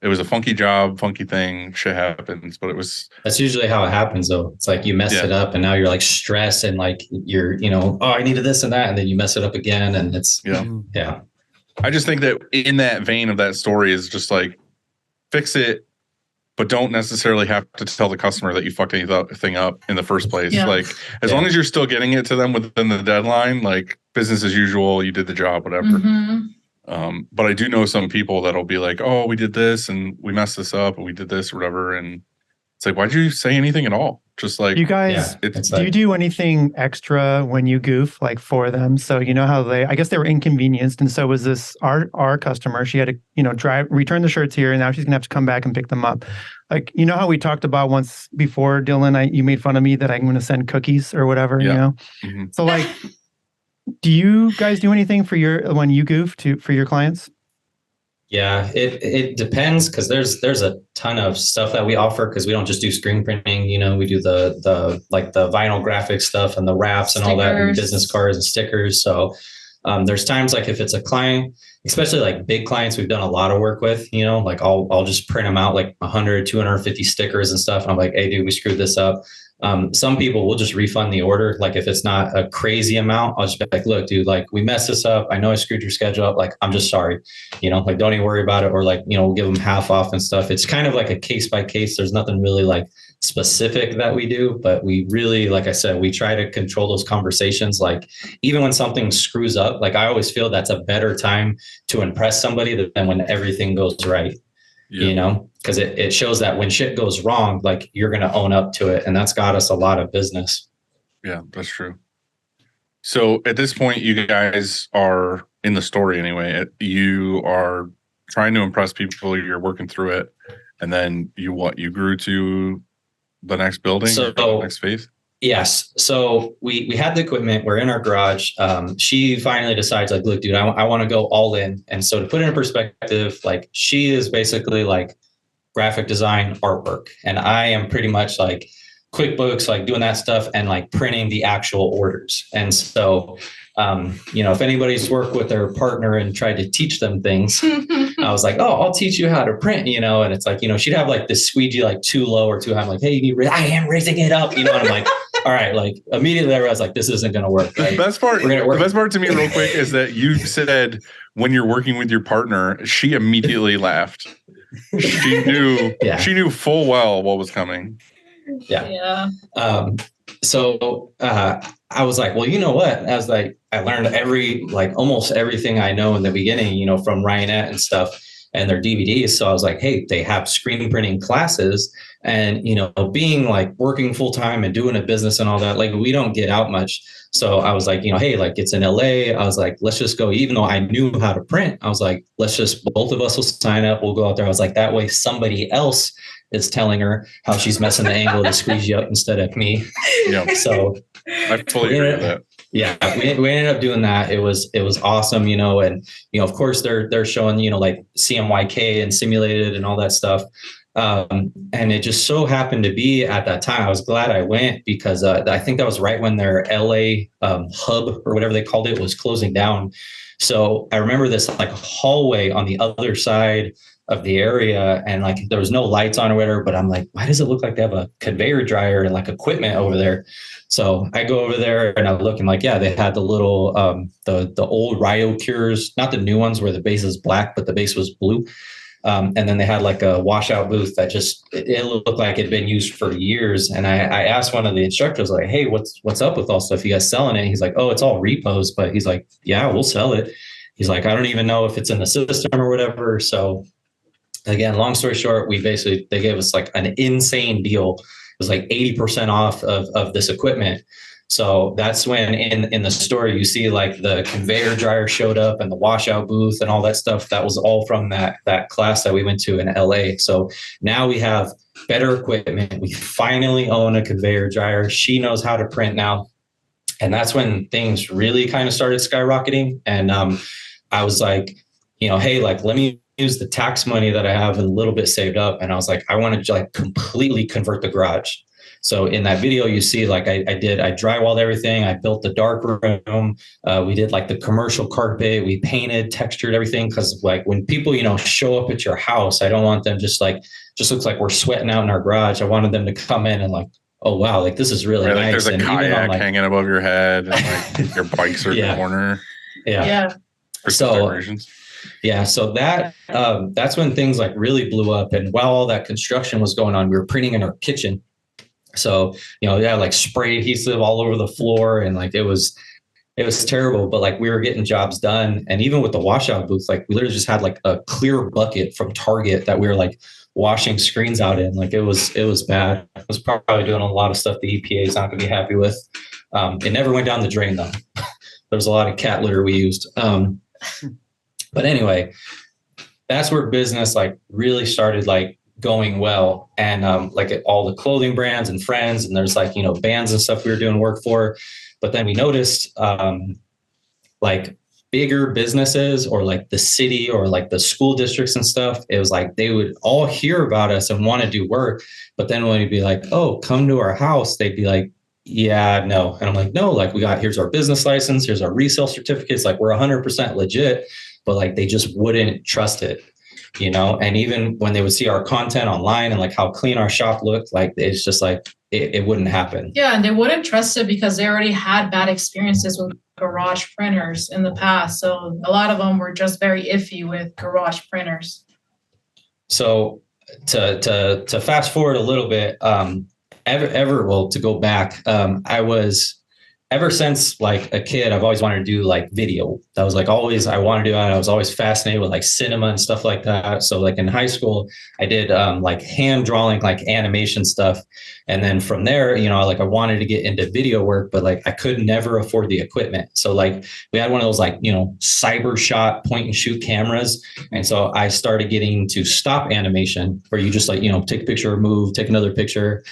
it was a funky job, funky thing. Shit happens, but that's usually how it happens though. It's like you mess it up and now you're like stressed and like you're, I needed this and that. And then you mess it up again. And it's, I just think that in that vein of that story is just like, fix it, but don't necessarily have to tell the customer that you fucked anything up in the first place. Yeah. Like, as long as you're still getting it to them within the deadline, like business as usual, you did the job, whatever. Mm-hmm. But I do know some people that'll be like, oh, we did this and we messed this up and we did this or whatever. And it's like, why'd you say anything at all? Just like, you guys, do you do anything extra when you goof like for them? So you know how I guess they were inconvenienced, and so was this our customer. She had to return the shirts here, and now she's gonna have to come back and pick them up. Like, you know how we talked about once before, Dylan, you made fun of me that I'm gonna send cookies or whatever. Mm-hmm. So like, do you guys do anything for when you goof for your clients? Yeah, it depends because there's a ton of stuff that we offer because we don't just do screen printing. You know, we do the like the vinyl graphic stuff and the wraps and all that, and business cards and stickers. So there's times like if it's a client, especially like big clients we've done a lot of work with, you know, like I'll just print them out like 100, 250 stickers and stuff. And I'm like, hey, dude, we screwed this up. Some people will just refund the order. Like if it's not a crazy amount, I'll just be like, look, dude, like we messed this up. I know I screwed your schedule up. Like, I'm just sorry, you know, like don't even worry about it. Or like, you know, we'll give them half off and stuff. It's kind of like a case by case. There's nothing really like specific that we do, but we really, like I said, we try to control those conversations. Like even when something screws up, like I always feel that's a better time to impress somebody than when everything goes right. Yeah. You know, because it shows that when shit goes wrong, like you're going to own up to it. And that's got us a lot of business. Yeah, that's true. So at this point, you guys are in the story anyway. You are trying to impress people. You're working through it. And then you grew to the next building, the next phase? Yes. So we had the equipment. We're in our garage. She finally decides like, look, dude, I want to go all in. And so to put it in perspective, like she is basically like graphic design artwork. And I am pretty much like QuickBooks, like doing that stuff and like printing the actual orders. And so, you know, if anybody's worked with their partner and tried to teach them things, I was like, oh, I'll teach you how to print, you know? And it's like, you know, she'd have like this squeegee, like too low or too high. I'm like, hey, I am raising it up, you know? And I'm like, all right, like immediately I was like, this isn't going to work. Right? The best part to me real quick is that you said when you're working with your partner, she immediately laughed. She knew, she knew full well what was coming. Yeah. So I was like, well, you know what? I was like, I learned almost everything I know in the beginning, you know, from Ryanette and stuff and their DVDs. So I was like, hey, they have screen printing classes and, you know, being like working full time and doing a business and all that, like we don't get out much. So I was like, you know, hey, like it's in LA. I was like, let's just go. Even though I knew how to print, I was like, let's just, both of us will sign up. We'll go out there. I was like, that way somebody else is telling her how she's messing the angle of the squeegee up instead of me. Yeah. So I fully agree with that. Yeah, we ended up doing that. It was awesome, you know, and you know, of course they're showing, you know, like CMYK and simulated and all that stuff. And it just so happened to be at that time. I was glad I went because I think that was right when their LA hub or whatever they called it was closing down. So I remember this like hallway on the other side of the area and like there was no lights on or whatever, but I'm like, why does it look like they have a conveyor dryer and like equipment over there? So I go over there and I look and like, yeah, they had the little, the old Ryo Cures, not the new ones where the base is black, but the base was blue. And then they had like a washout booth that just, it looked like it had been used for years. And I asked one of the instructors like, hey, what's up with all stuff? You guys selling it? He's like, oh, it's all repos, but he's like, yeah, we'll sell it. He's like, I don't even know if it's in the system or whatever. So again, long story short, they gave us like an insane deal. It was like 80% off of this equipment. So that's when in the story, you see like the conveyor dryer showed up and the washout booth and all that stuff. That was all from that class that we went to in LA. So now we have better equipment. We finally own a conveyor dryer. She knows how to print now. And that's when things really kind of started skyrocketing. And I was like, you know, hey, like, let me use the tax money that I have a little bit saved up. And I was like, I want to like completely convert the garage. So in that video, you see, like I drywalled everything. I built the dark room. We did like the commercial carpet. We painted, textured everything. Cause like when people, you know, show up at your house, I don't want them just looks like we're sweating out in our garage. I wanted them to come in and like, oh, wow, like this is really nice. Like there's a kayak hanging above your head and like your bikes are in the corner. Yeah. So that's when things like really blew up. And while all that construction was going on, we were printing in our kitchen. So, you know, like spray adhesive all over the floor. And like, it was terrible, but like we were getting jobs done. And even with the washout booth, like we literally just had like a clear bucket from Target that we were like washing screens out in. Like it was bad. I was probably doing a lot of stuff the EPA is not going to be happy with. It never went down the drain though. There was a lot of cat litter we used. But anyway, that's where business like really started like going well. And like all the clothing brands and friends, and there's like, you know, bands and stuff we were doing work for. But then we noticed like bigger businesses or like the city or like the school districts and stuff, it was like they would all hear about us and want to do work. But then when we'd be like, oh, come to our house, they'd be like, yeah, no. And I'm like, no, like here's our business license, here's our resale certificates, like we're 100% legit, but like they just wouldn't trust it, you know? And even when they would see our content online and like how clean our shop looked, like it's just like, it wouldn't happen. Yeah, and they wouldn't trust it because they already had bad experiences with garage printers in the past. So a lot of them were just very iffy with garage printers. So to fast forward a little bit, to go back, I was, ever since like a kid, I've always wanted to do like video. That was like always, I wanted to do it. I was always fascinated with like cinema and stuff like that. So like in high school, I did like hand drawing, like animation stuff. And then from there, you know, like I wanted to get into video work, but like I could never afford the equipment. So like we had one of those like, you know, cyber shot point and shoot cameras. And so I started getting to stop animation where you just like, you know, take a picture, move, take another picture.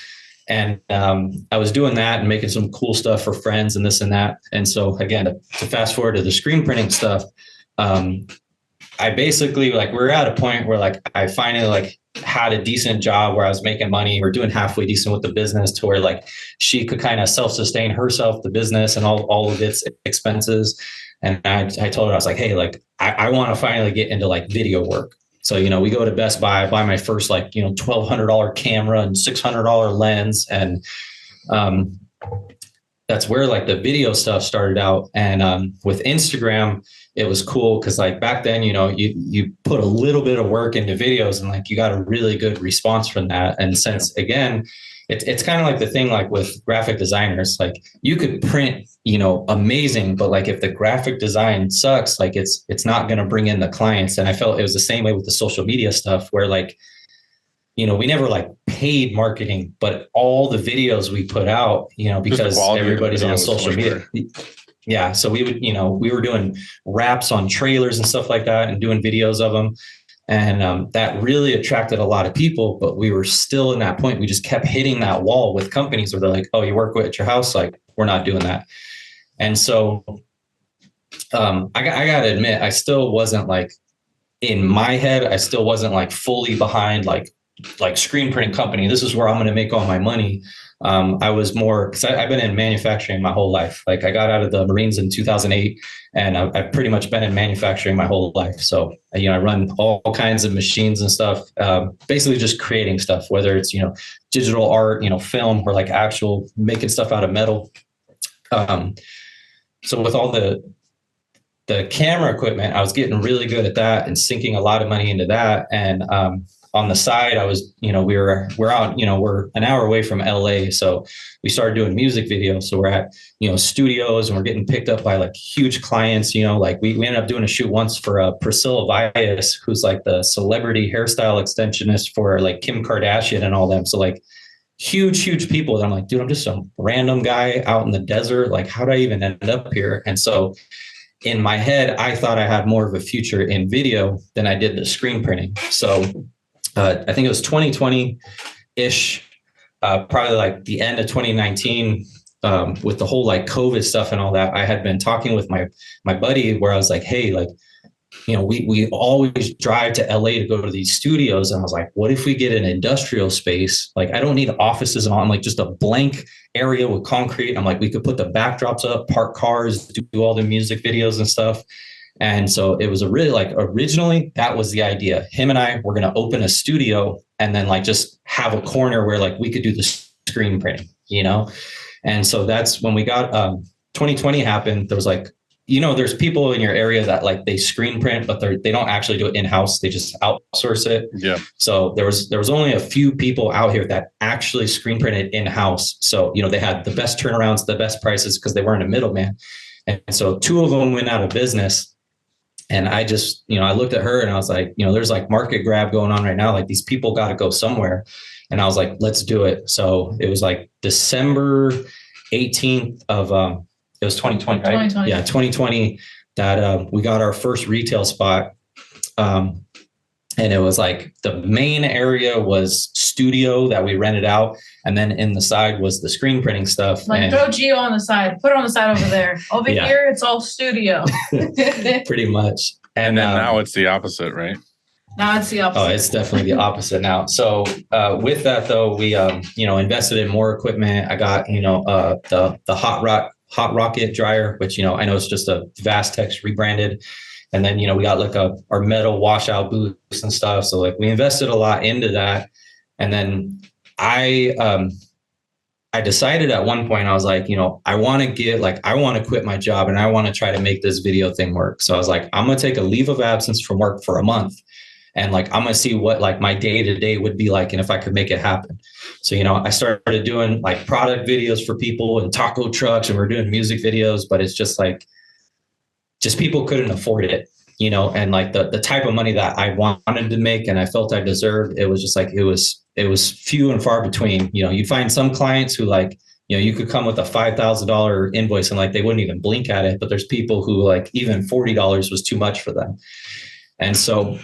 And I was doing that and making some cool stuff for friends and this and that. And so again, to fast forward to the screen printing stuff, I basically like, we're at a point where like, I finally like had a decent job where I was making money. We're doing halfway decent with the business to where like she could kind of self-sustain herself, the business and all of its expenses. And I told her, I was like, hey, like, I want to finally get into like video work. So, you know, we go to Best Buy, buy my first like, you know, $1,200 camera and $600 lens. And that's where like the video stuff started out. And with Instagram, it was cool because like back then, you know, you put a little bit of work into videos and like you got a really good response from that. And since again, it's kind of like the thing like with graphic designers, like you could print, you know, amazing, but like if the graphic design sucks, like it's not going to bring in the clients. And I felt it was the same way with the social media stuff where like, you know, we never like paid marketing, but all the videos we put out, you know, because everybody's on social media. Yeah. So we would, you know, we were doing wraps on trailers and stuff like that and doing videos of them. And that really attracted a lot of people, but we were still in that point. We just kept hitting that wall with companies where they're like, oh, you work at your house? Like, we're not doing that. And so I got to admit, I still wasn't like in my head, I still wasn't like fully behind like screen printing company. This is where I'm going to make all my money. I was more because I've been in manufacturing my whole life. Like I got out of the Marines in 2008 and I've pretty much been in manufacturing my whole life. So, you know, I run all kinds of machines and stuff, basically just creating stuff, whether it's, you know, digital art, you know, film or like actual making stuff out of metal. So with all the camera equipment, I was getting really good at that and sinking a lot of money into that. And on the side, I was, you know, we're out, you know, we're an hour away from LA. So we started doing music videos. So we're at, you know, studios and we're getting picked up by like huge clients, you know, like we ended up doing a shoot once for Priscilla Vias, who's like the celebrity hairstyle extensionist for like Kim Kardashian and all them. So like huge people that I'm like, dude, I'm just some random guy out in the desert. Like, how did I even end up here? And so in my head, I thought I had more of a future in video than I did the screen printing. So I think it was 2020-ish, probably like the end of 2019, with the whole like COVID stuff and all that. I had been talking with my buddy where I was like, hey, like, you know, we always drive to LA to go to these studios. And I was like, what if we get an industrial space? Like, I don't need offices and all. I'm like, just a blank area with concrete. I'm like, we could put the backdrops up, park cars, do all the music videos and stuff. And so it was a really like originally that was the idea. Him and I were going to open a studio and then like just have a corner where like we could do the screen printing, you know? And so that's when we got 2020 happened. There was like, you know, there's people in your area that like they screen print, but they don't actually do it in-house. They just outsource it. Yeah. So there was only a few people out here that actually screen printed in-house. So, you know, they had the best turnarounds, the best prices because they weren't a middleman. And so two of them went out of business. And I just, you know, I looked at her and I was like, you know, there's like market grab going on right now. Like these people got to go somewhere. And I was like, let's do it. So it was like December 18th of, it was 2020, right? 2020. Yeah, 2020 that we got our first retail spot. And it was like the main area was studio that we rented out. And then in the side was the screen printing stuff. Like and throw Geo on the side, put it on the side over there. Over Yeah. here, it's all studio. pretty much. And then now it's the opposite, right? Now it's the opposite. Oh, it's definitely the opposite now. So with that though, we invested in more equipment. I got the hot rocket dryer, which I know it's just a Vastex rebranded. And then we got like our metal washout booths and stuff. So like we invested a lot into that. And then I decided at one point, I was like, I want to quit my job and I want to try to make this video thing work. So I was like, I'm going to take a leave of absence from work for a month. And like, I'm going to see what like my day to day would be like. And if I could make it happen. So, I started doing like product videos for people and taco trucks, and we're doing music videos, but it's just like, people couldn't afford it, and like the type of money that I wanted to make and I felt I deserved, it was just like, it was few and far between. You'd find some clients who like, you could come with a $5,000 invoice and like, they wouldn't even blink at it. But there's people who like even $40 was too much for them. And so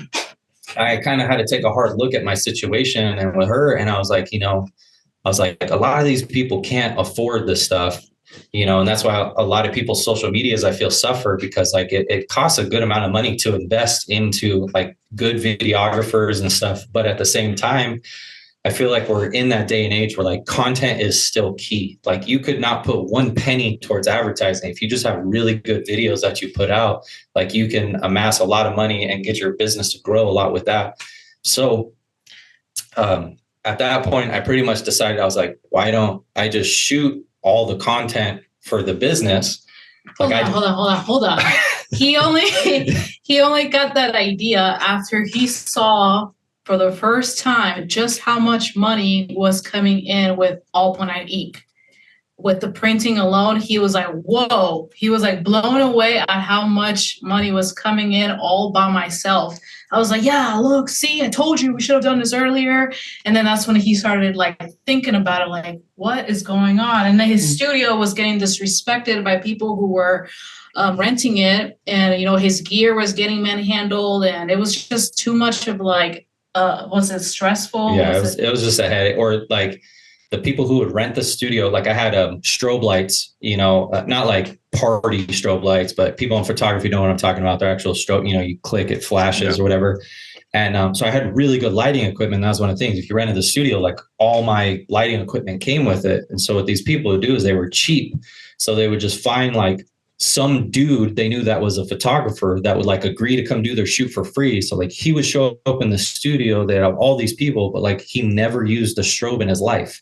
I kind of had to take a hard look at my situation and with her. And I was like, a lot of these people can't afford this stuff. And that's why a lot of people's social medias, I feel, suffer, because like it costs a good amount of money to invest into like good videographers and stuff. But at the same time, I feel like we're in that day and age where like content is still key. Like you could not put one penny towards advertising. If you just have really good videos that you put out, like you can amass a lot of money and get your business to grow a lot with that. So at that point, I pretty much decided, I was like, why don't I just shoot all the content for the business? Hold on. He only got that idea after he saw for the first time just how much money was coming in with All.9 Ink. With the printing alone, he was like, whoa. He was like blown away at how much money was coming in all by myself. I was like, yeah, look, see, I told you we should have done this earlier. And then that's when he started like thinking about it, like, what is going on? And then his studio was getting disrespected by people who were renting it. And, his gear was getting manhandled. And it was just too much of like, was it stressful? Yeah, it was just a headache. Or like the people who would rent the studio, like I had strobe lights, not like party strobe lights, but people in photography know what I'm talking about. They're actual strobe, you click, it flashes or whatever. And so I had really good lighting equipment. That was one of the things. If you rented the studio, like all my lighting equipment came with it. And so what these people would do is they were cheap. So they would just find like some dude they knew that was a photographer that would like agree to come do their shoot for free. So like he would show up in the studio, they have all these people, but like he never used a strobe in his life.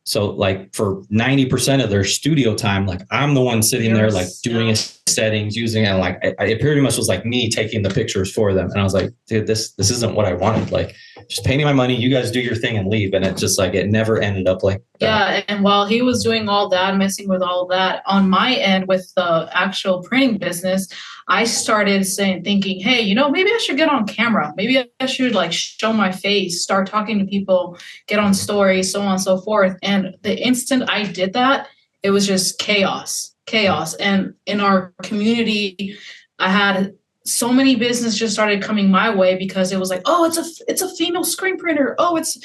So like for 90% of their studio time, like I'm the one sitting there, like doing his settings, using it. And like, it pretty much was like me taking the pictures for them. And I was like, dude, this isn't what I wanted. Like, just pay me my money. You guys do your thing and leave. And it just like, it never ended up like that. Yeah. And while he was doing all that, messing with all that on my end with the actual printing business, I started thinking, hey, maybe I should get on camera. Maybe I should like show my face, start talking to people, get on stories, so on and so forth. And the instant I did that, it was just chaos. And in our community, I had so many businesses just started coming my way because it was like, oh, it's a female screen printer. Oh, it's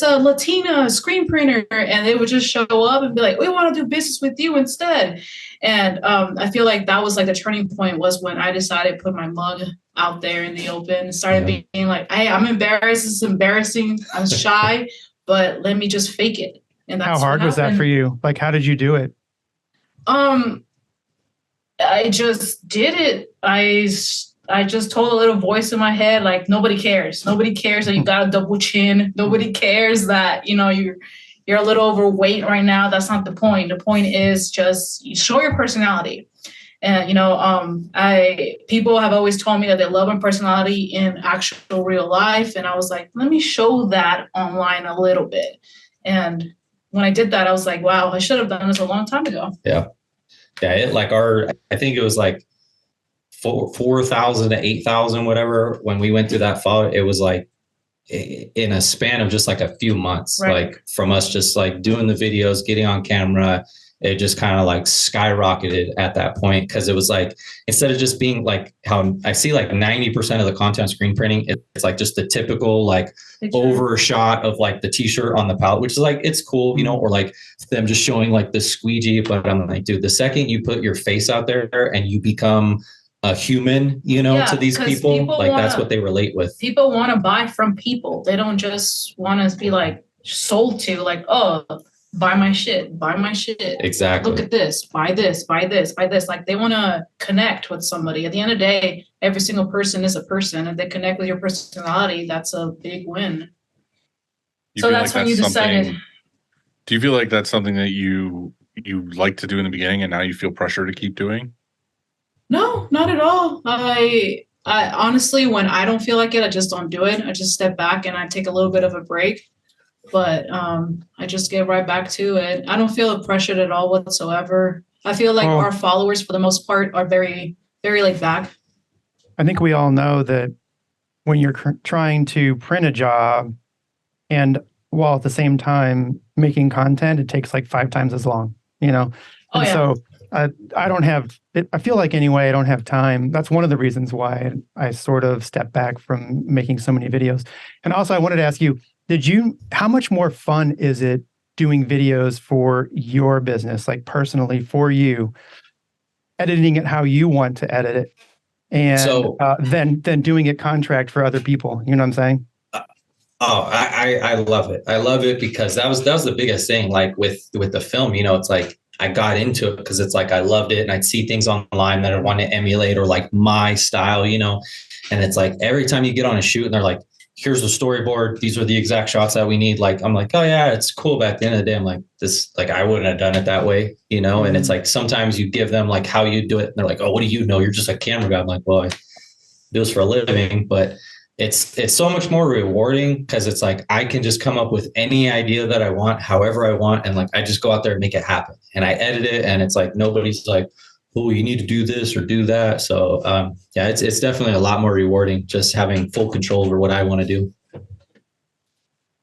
a Latina screen printer. And they would just show up and be like, we want to do business with you instead. And I feel like that was like the turning point was when I decided to put my mug out there in the open and started being like, hey, I'm embarrassed. It's embarrassing. I'm shy, but let me just fake it. And that's how hard was that for you? Like, how did you do it? I just did it. I just told a little voice in my head, like, nobody cares. Nobody cares that you got a double chin. Nobody cares that, you're a little overweight right now. That's not the point. The point is just show your personality. And, people have always told me that they love my personality in actual real life. And I was like, let me show that online a little bit. And when I did that, I was like, wow, I should have done this a long time ago. Yeah. Yeah. I think it was like 4,000 to 8,000, whatever. When we went through that fall, it was like in a span of just like a few months, like from us just like doing the videos, getting on camera, it just kind of like skyrocketed at that point. Cause it was like, instead of just being like how I see like 90% of the content screen printing, it's like just the typical like overshot of like the t-shirt on the pallet, which is like, it's cool, you know, or like them just showing like the squeegee. But I'm like, dude, the second you put your face out there and you become a human, you know, to these people like that's what they relate with. People want to buy from people. They don't just want to be like sold to like, oh, buy my shit. Exactly. Look at this, buy this, buy this, buy this. Like they want to connect with somebody. At the end of the day, every single person is a person. If they connect with your personality, that's a big win. So that's when you decided. Do you feel like that's something that you like to do in the beginning and now you feel pressure to keep doing? No, not at all. I honestly, when I don't feel like it, I just don't do it. I just step back and I take a little bit of a break. But I just get right back to it. I don't feel pressured at all whatsoever. I feel like our followers, for the most part, are very, very laid back. I think we all know that when you're trying to print a job and while at the same time making content, it takes like 5 times as long, you know? And so I don't have, I feel like anyway, I don't have time. That's one of the reasons why I sort of stepped back from making so many videos. And also I wanted to ask you, how much more fun is it doing videos for your business, like personally for you, editing it how you want to edit it, and then doing it contract for other people? You know what I'm saying? I love it. I love it because that was the biggest thing. Like with the film, you know, it's like I got into it because it's like I loved it and I'd see things online that I want to emulate or like my style, you know, and it's like every time you get on a shoot and they're like, here's the storyboard. These are the exact shots that we need. Like, I'm like, oh yeah, it's cool. But at the end of the day, I'm like, I wouldn't have done it that way, you know? And it's like, sometimes you give them like how you do it. And they're like, oh, what do you know? You're just a camera guy. I'm like, well, I do this for a living, but it's so much more rewarding because it's like, I can just come up with any idea that I want, however I want. And like, I just go out there and make it happen and I edit it. And it's like, nobody's like, oh, you need to do this or do that. So yeah, it's definitely a lot more rewarding just having full control over what I want to do.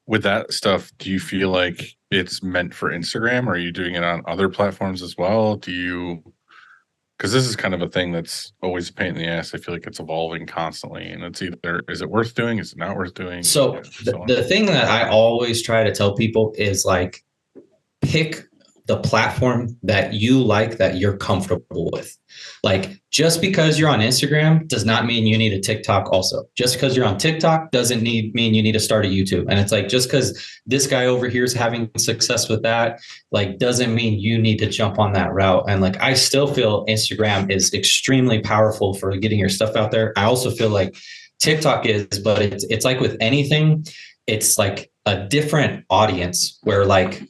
With that stuff, do you feel like it's meant for Instagram or are you doing it on other platforms as well? Because this is kind of a thing that's always a pain in the ass. I feel like it's evolving constantly and it's either, is it worth doing? Is it not worth doing? So the thing that I always try to tell people is like, pick the platform that you like, that you're comfortable with. Like just because you're on Instagram does not mean you need a TikTok also. Just because you're on TikTok doesn't mean you need to start a YouTube. And it's like, just because this guy over here is having success with that, like doesn't mean you need to jump on that route. And like, I still feel Instagram is extremely powerful for getting your stuff out there. I also feel like TikTok is, but it's like with anything, it's like a different audience where like,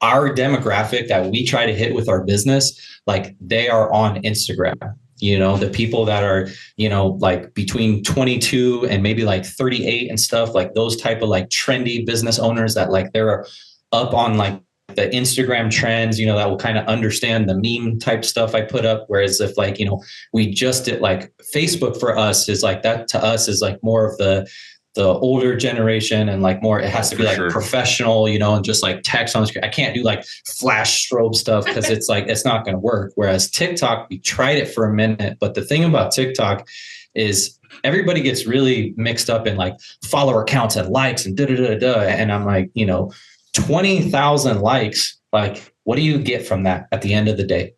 our demographic that we try to hit with our business, like they are on Instagram, you know, the people that are, you know, like between 22 and maybe like 38 and stuff, like those type of like trendy business owners that like they're up on like the Instagram trends, you know, that will kind of understand the meme type stuff I put up. Whereas if like, you know, we just did like Facebook for us is like that to us is like more of the older generation and like more, it has to be like professional, you know, and just like text on the screen. I can't do like flash strobe stuff because it's like, it's not going to work. Whereas TikTok, we tried it for a minute, but the thing about TikTok is everybody gets really mixed up in like follower counts and likes and And I'm like, you know, 20,000 likes, like what do you get from that at the end of the day?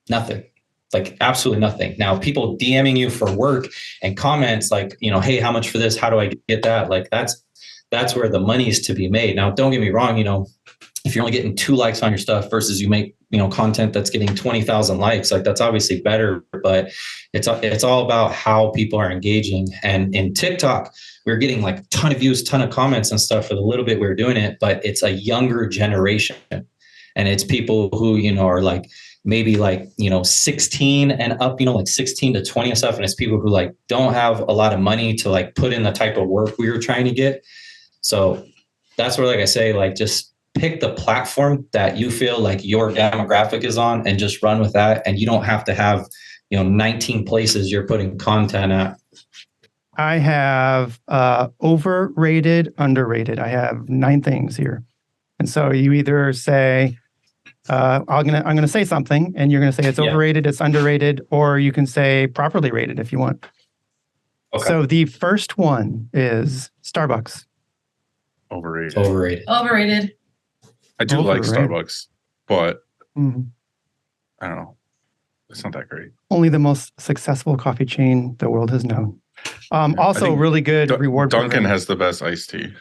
Nothing. Like absolutely nothing. Now people DMing you for work and comments like, you know, hey, how much for this? How do I get that? Like that's where the money is to be made. Now, don't get me wrong. You know, if you're only getting 2 likes on your stuff versus you make, you know, content that's getting 20,000 likes, like that's obviously better, but it's all about how people are engaging. And in TikTok, we're getting like a ton of views, ton of comments and stuff for the little bit we were doing it, but it's a younger generation and it's people who, you know, are like, maybe like, you know, 16 and up, you know, like 16 to 20 and stuff. And it's people who like don't have a lot of money to like put in the type of work we were trying to get. So that's where, like I say, like just pick the platform that you feel like your demographic is on and just run with that. And you don't have to have, you know, 19 places you're putting content at. I have overrated, underrated. I have 9 things here. And so you either say, I'm gonna say something, and you're gonna say it's Yeah. overrated, it's underrated, or you can say properly rated if you want. Okay. So the first one is Starbucks. Overrated. Overrated. I do like Overrated. Starbucks, but Mhm. I don't know. It's not that great. Only the most successful coffee chain the world has known. I Also, think really good reward Dunkin' program. has the best iced tea.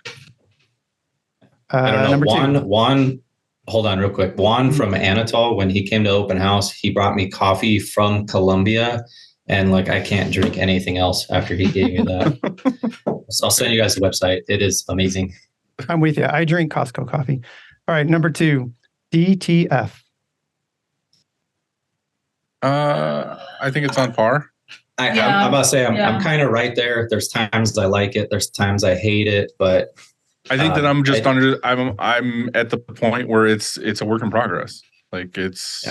I don't know. Number two. Juan, hold on real quick. Juan Mhm. from Anatol, when he came to open house, he brought me coffee from Colombia. And like, I can't drink anything else after he gave me that. So I'll send you guys the website. It is amazing. I'm with you. I drink Costco coffee. All right, number two, DTF. I think it's on par. I'm about to say I'm Yeah. kind of right there. There's times I like it. There's times I hate it, but I think that I'm just I'm at the point where it's a work in progress. Like it's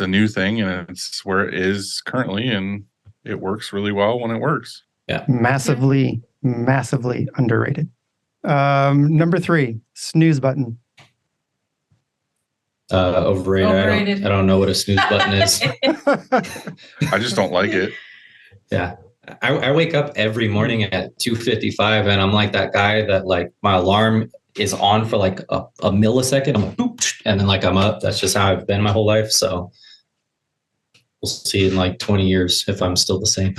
a new thing, and it's where it is currently, and it works really well when it works. Yeah. Massively underrated. Number three, snooze button. Overrated. I don't know what a snooze button is. I just don't like it. Yeah. I wake up every morning at 2:55 and I'm like that guy that like my alarm is on for like a millisecond. I'm like, boop, and then like I'm up. That's just how I've been my whole life. So we'll see in like 20 years if I'm still the same.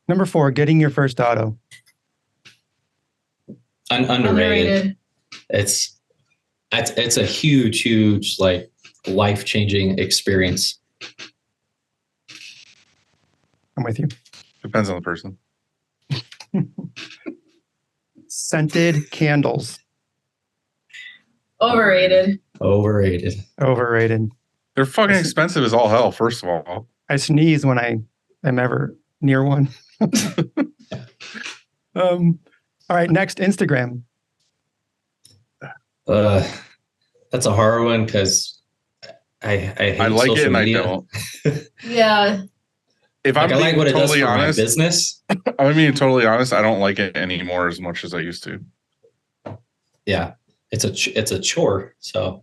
Number four, getting your first auto. Underrated. It's a huge like life-changing experience. I'm with you. Depends on the person. Scented candles. Overrated. Overrated. They're fucking expensive as all hell, first of all. I sneeze when I am ever near one. All right, next, Instagram. That's a hard one because I hate I like social it and media. I don't. Yeah. If Like, I'm I like being what it does totally for honest, my business. I'm being totally honest. I don't like it anymore as much as I used to. Yeah, it's a chore. So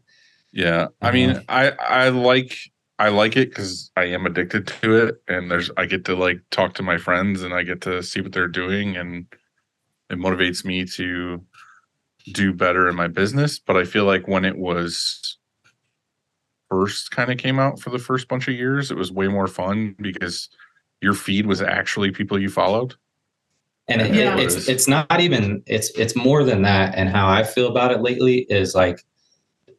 Yeah, I mean, I like it because I am addicted to it, and I get to like talk to my friends, and I get to see what they're doing, and it motivates me to do better in my business. But I feel like when it was first kind of came out for the first bunch of years, it was way more fun because your feed was actually people you followed. And it's not even it's more than that. And how I feel about it lately is like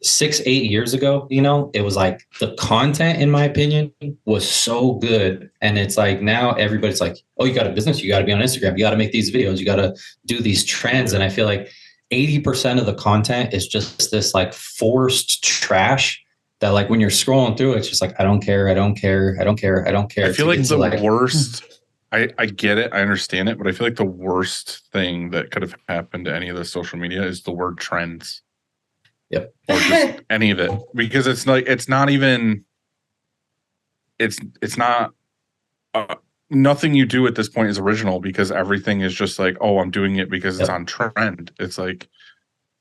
6-8 years ago, it was like the content, in my opinion, was so good. And it's like now everybody's like, oh, you got a business, you got to be on Instagram, you got to make these videos, you got to do these trends. And I feel like 80% of the content is just this like forced trash that like when you're scrolling through, it's just like, I don't care. I feel like the worst. I get it. I understand it. But I feel like the worst thing that could have happened to any of the social media is the word trends. Yep. Or just any of it. Because it's not even, it's not, nothing you do at this point is original because everything is just like, oh, I'm doing it because it's on trend. It's like,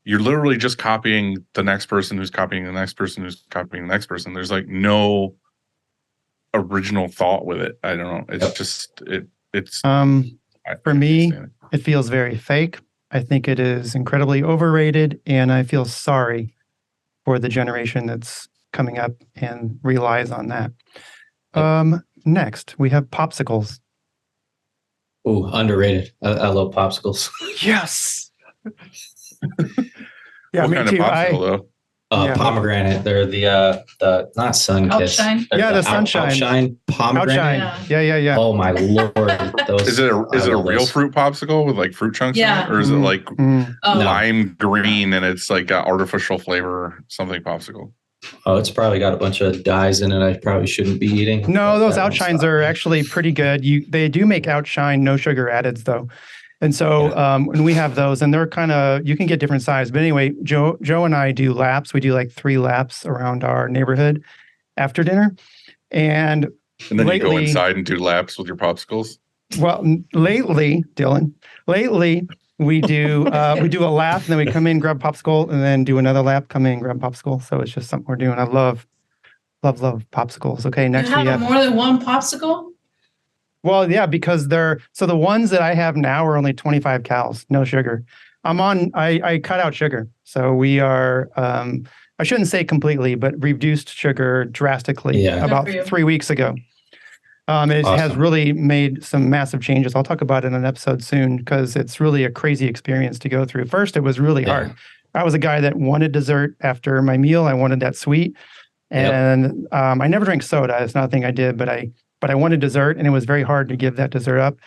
you're literally just copying the next person who's copying the next person who's copying the next person. There's like no original thought with it. I don't know. It's just it's for me, it feels very fake. I think it is incredibly overrated, and I feel sorry for the generation that's coming up and relies on that. Next, we have popsicles. Ooh, underrated. I love popsicles. Yes. Yeah, what me kind too. of popsicle though? Pomegranate. They're the not sun kiss. Outshine? Yeah, the sunshine. Outshine pomegranate. Outshine. Yeah. Oh my lord! Those, Is it a real fruit popsicle with like fruit chunks in it? Or is it like lime green and it's like got artificial flavor or something popsicle? Oh, it's probably got a bunch of dyes in it I probably shouldn't be eating. No, those outshines are actually pretty good. They do make outshine no sugar addeds though. And so when we have those, and they're kind of, you can get different size. But anyway, Joe and I do laps. We do like 3 laps around our neighborhood after dinner. And then lately, you go inside and do laps with your popsicles? Well, lately, Dylan, We do a lap, and then we come in, grab popsicle, and then do another lap, come in, grab popsicle. So it's just something we're doing. I love popsicles. Okay, next you we have have. more than one popsicle? Well, yeah, because the ones that I have now are only 25 calories, no sugar. I cut out sugar. So we are, I shouldn't say completely, but reduced sugar drastically about Good for you. 3 weeks ago. It has Awesome. really made some massive changes. I'll talk about it in an episode soon because it's really a crazy experience to go through. First, it was really hard. I was a guy that wanted dessert after my meal. I wanted that sweet. And I never drank soda. It's not a thing I did, but I wanted dessert, and it was very hard to give that dessert up.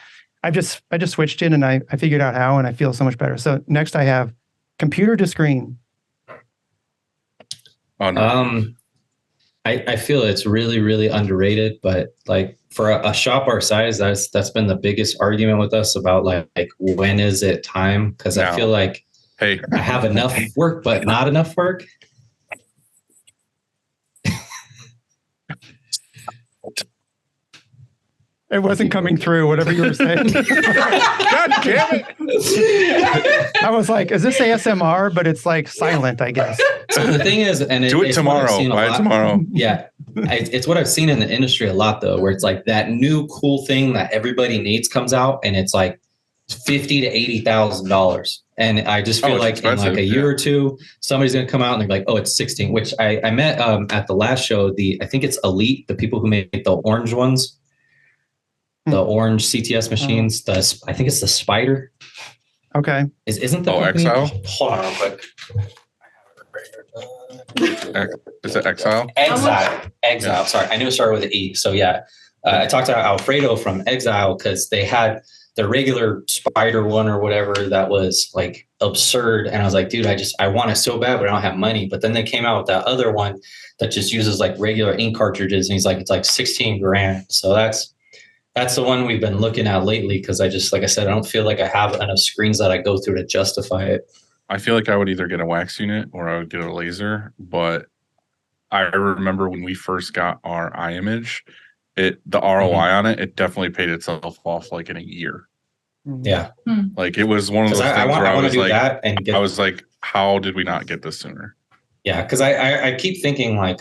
I just switched in, and I figured out how, and I feel so much better. So next I have computer to screen. Oh, no. I feel it's really, really underrated, but like for a shop our size, that's been the biggest argument with us about like when is it time? Because I feel like hey, I have enough work, but not enough work. It wasn't coming through, whatever you were saying. God damn it. I was like, is this ASMR? But it's like silent, I guess. So the thing is, and Do it it's what I've tomorrow. seen a Buy it lot. tomorrow. Yeah. It's what I've seen in the industry a lot though, where it's like that new cool thing that everybody needs comes out and it's like $50,000 to $80,000. And I just feel like in like a year or two, somebody's going to come out and they're like, oh, it's 16, which I met at the last show, I think it's Elite, the people who make the orange ones, the orange CTS machines. I think it's the Spider. Okay. Isn't the Exile? Hold on real quick. Is it Exile? Exile. Sorry, I knew it started with an E. So yeah, I talked to Alfredo from Exile because they had the regular Spider one or whatever that was like absurd, and I was like, dude, I want it so bad, but I don't have money. But then they came out with that other one that just uses like regular ink cartridges, and he's like, it's like 16 grand. So that's the one we've been looking at lately because like I said, I don't feel like I have enough screens that I go through to justify it. I feel like I would either get a wax unit or I would get a laser, but I remember when we first got our iMage, the ROI on it definitely paid itself off like in a year. Yeah. Like it was one of those things where I was like, I was like, how did we not get this sooner? Yeah, because I keep thinking like,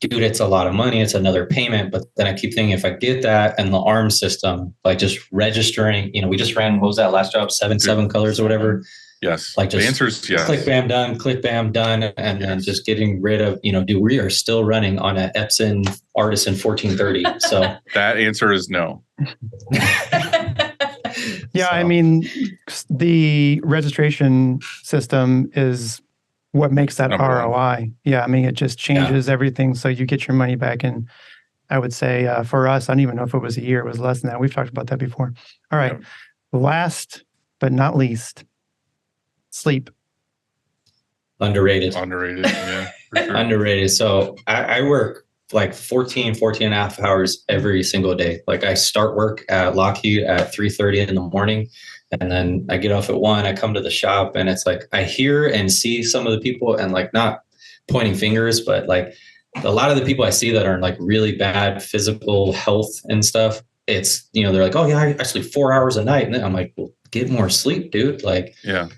dude, it's a lot of money. It's another payment. But then I keep thinking if I get that and the ARM system, like just registering, we just ran, what was that last job? seven colors or whatever. Yes. Like just the answer is yes. Click, bam, done. And then just getting rid of, dude, we are still running on an Epson Artisan 1430. So that answer is no. Yeah, I mean, the registration system is what makes that Number ROI. one. Yeah, I mean, it just changes everything. So you get your money back. And I would say for us, I don't even know if it was a year, it was less than that. We've talked about that before. All right. Last but not least, sleep. Underrated. Yeah. For sure. Underrated. So I work like 14 and a half hours every single day. Like I start work at Lockheed at 3:30 in the morning. And then I get off at 1, I come to the shop, and it's like I hear and see some of the people, and like not pointing fingers, but like a lot of the people I see that are in like really bad physical health and stuff. It's, they're like, oh yeah, I sleep 4 hours a night. And then I'm like, well, get more sleep, dude. Like, yeah.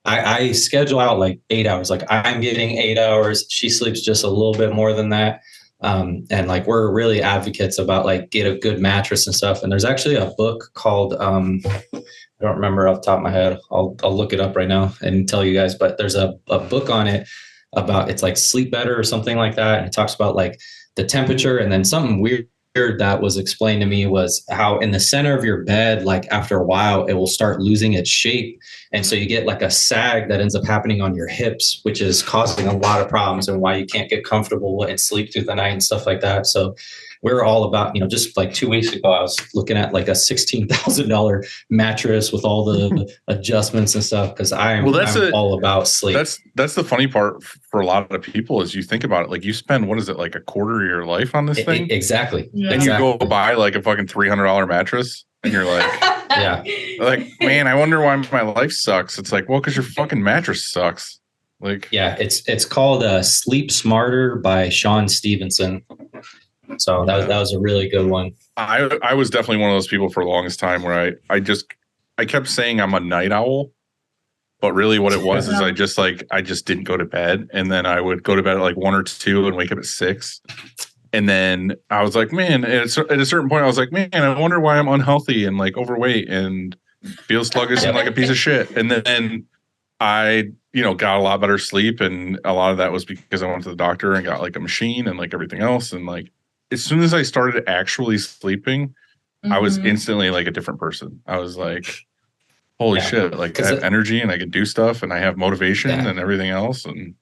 I schedule out like 8 hours. Like I'm getting 8 hours. She sleeps just a little bit more than that. And like, we're really advocates about like get a good mattress and stuff. And there's actually a book called, I don't remember off the top of my head. I'll look it up right now and tell you guys, but there's a book on it about, it's like Sleep Better or something like that. And it talks about like the temperature, and then something weird that was explained to me was how in the center of your bed, like after a while, it will start losing its shape. And so you get like a sag that ends up happening on your hips, which is causing a lot of problems and why you can't get comfortable and sleep through the night and stuff like that. So we're all about, just like 2 weeks ago, I was looking at like a $16,000 mattress with all the adjustments and stuff because I'm all about sleep. That's the funny part for a lot of people is you think about it, like you spend, what is it, like a quarter of your life on this thing? Exactly. Yeah. And you go buy like a fucking $300 mattress and you're like, yeah, like, man, I wonder why my life sucks. It's like, well, because your fucking mattress sucks. Like, yeah, it's called Sleep Smarter by Sean Stevenson. So that was a really good one. I was definitely one of those people for the longest time where I kept saying I'm a night owl, But really what it was is I just didn't go to bed, and then I would go to bed at like 1 or 2 and wake up at 6. And then I was like, man, at a certain point I was like, man, I wonder why I'm unhealthy and like overweight and feel sluggish and like a piece of shit. And then I, got a lot better sleep, and a lot of that was because I went to the doctor and got like a machine and like everything else. And like as soon as I started actually sleeping, I was instantly like a different person. I was like, holy shit, like I have energy and I can do stuff and I have motivation and everything else, and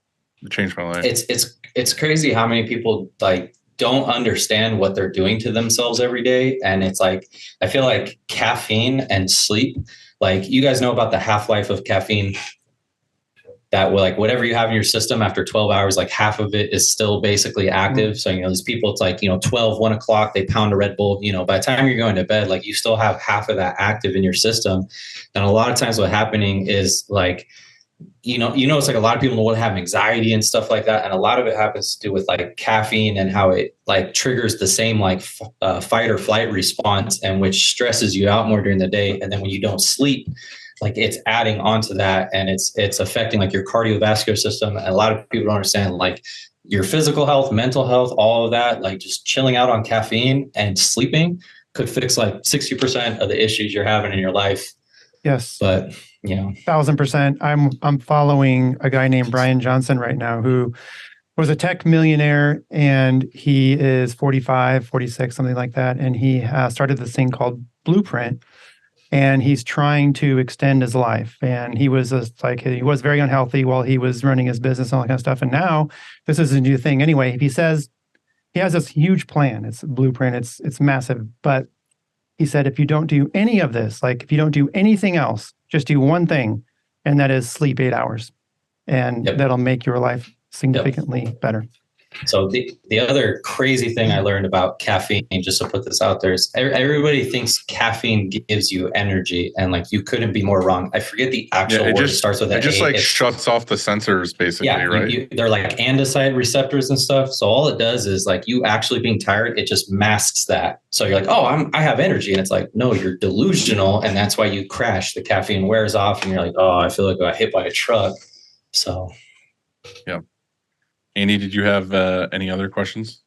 it changed my life. It's crazy how many people like don't understand what they're doing to themselves every day. And it's like, I feel like caffeine and sleep, like you guys know about the half-life of caffeine, that will like whatever you have in your system after 12 hours, like half of it is still basically active. So, these people, it's like, 12, 1 o'clock, they pound a Red Bull, by the time you're going to bed, like you still have half of that active in your system. And a lot of times what's happening is like, it's like a lot of people will have anxiety and stuff like that. And a lot of it happens to do with like caffeine and how it like triggers the same like fight or flight response, and which stresses you out more during the day. And then when you don't sleep, like it's adding onto that, and it's affecting like your cardiovascular system. And a lot of people don't understand like your physical health, mental health, all of that, like just chilling out on caffeine and sleeping could fix like 60% of the issues you're having in your life. Yes. But 1,000%. I'm following a guy named Brian Johnson right now, who was a tech millionaire, and he is 45, 46, something like that. And he started this thing called Blueprint, and he's trying to extend his life. And he was he was very unhealthy while he was running his business and all that kind of stuff. And now this is a new thing. Anyway, he says he has this huge plan. It's Blueprint. It's massive. But he said, if you don't do any of this, like if you don't do anything else, just do one thing, and that is sleep 8 hours. And that'll make your life significantly better. So the other crazy thing I learned about caffeine, just to put this out there, is everybody thinks caffeine gives you energy, and like you couldn't be more wrong. I forget the actual word. It starts with it just like shuts off the sensors, basically, right? They're like andesite receptors and stuff. So all it does is like you actually being tired, it just masks that. So you're like, oh, I have energy, and it's like, no, you're delusional, and that's why you crash. The caffeine wears off, and you're like, oh, I feel like I got hit by a truck. So yeah. Andy, did you have any other questions?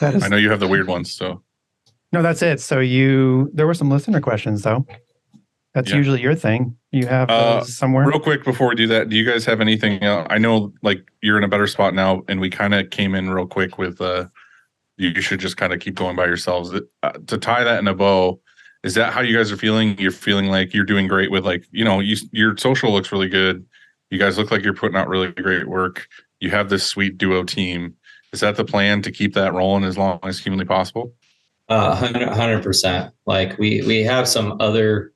I know you have the weird ones, so. No, that's it. So there were some listener questions, though. That's usually your thing. You have those somewhere? Real quick before we do that, do you guys have anything else? I know like you're in a better spot now, and we kind of came in real quick with you should just kind of keep going by yourselves. To tie that in a bow, is that how you guys are feeling? You're feeling like you're doing great with like, your social looks really good. You guys look like you're putting out really great work. You have this sweet duo team. Is that the plan, to keep that rolling as long as humanly possible? 100%. Like we have some other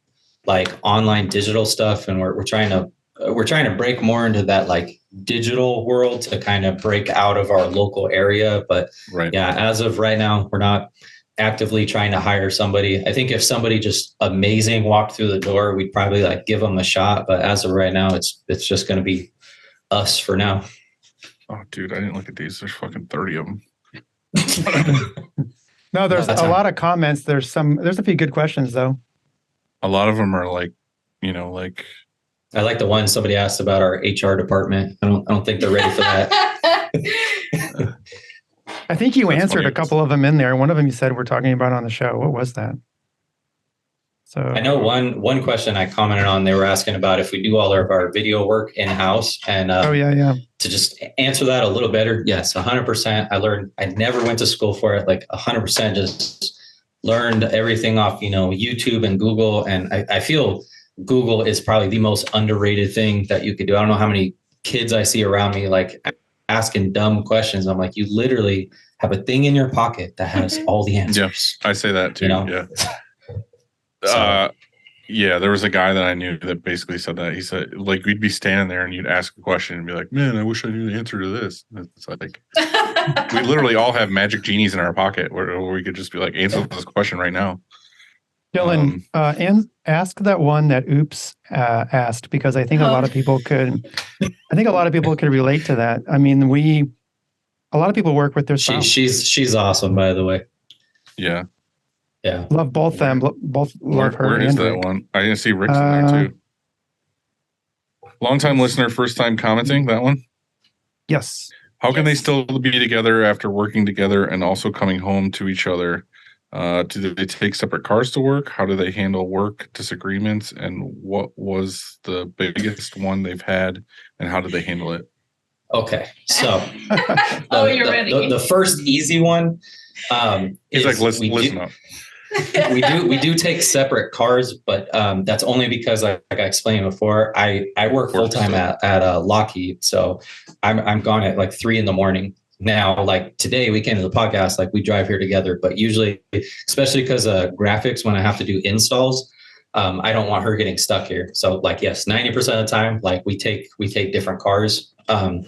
like online digital stuff, and we're trying to break more into that like digital world to kind of break out of our local area. But as of right now, we're not actively trying to hire somebody. I think if somebody just amazing walked through the door, we'd probably like give them a shot. But as of right now, it's just going to be us for now. Oh, dude, I didn't look at these. There's fucking 30 of them. No, there's a lot of comments. There's a few good questions, though. A lot of them are like, like. I like the one somebody asked about our HR department. I don't think they're ready for that. I think you answered a couple of them in there. One of them you said we're talking about on the show. What was that? So I know one question I commented on, they were asking about if we do all of our video work in-house, and to just answer that a little better. Yes, 100%. I never went to school for it. Like 100% just learned everything off, YouTube and Google. And I feel Google is probably the most underrated thing that you could do. I don't know how many kids I see around me, like asking dumb questions. I'm like, you literally have a thing in your pocket that has all the answers. Yeah, I say that too. Yeah. There was a guy that I knew that basically said that. He said, like, we'd be standing there and you'd ask a question and be like, man, I wish I knew the answer to this. And it's like, we literally all have magic genies in our pocket where we could just be like, answer this question right now. Dylan, and ask that one that Oops asked, because I think a lot of people could relate to that. I mean, a lot of people work with their spouse. She's awesome, by the way. Yeah. Yeah. Love both them. Both love her. Where is that one? I didn't see Rick's in there too. Long time listener, first time commenting that one. Yes. How can they still be together after working together and also coming home to each other? Do they take separate cars to work? How do they handle work disagreements? And what was the biggest one they've had? And how did they handle it? Okay, so You're ready. The first easy one. He's like, listen up. we do take separate cars, but that's only because, like I explained before, I work full time at Lockheed, so I'm gone at like 3 a.m. Now, like today, we came to the podcast, like we drive here together, but usually, especially because graphics, when I have to do installs, I don't want her getting stuck here. So, like, yes, 90% of the time, like we take different cars. Now,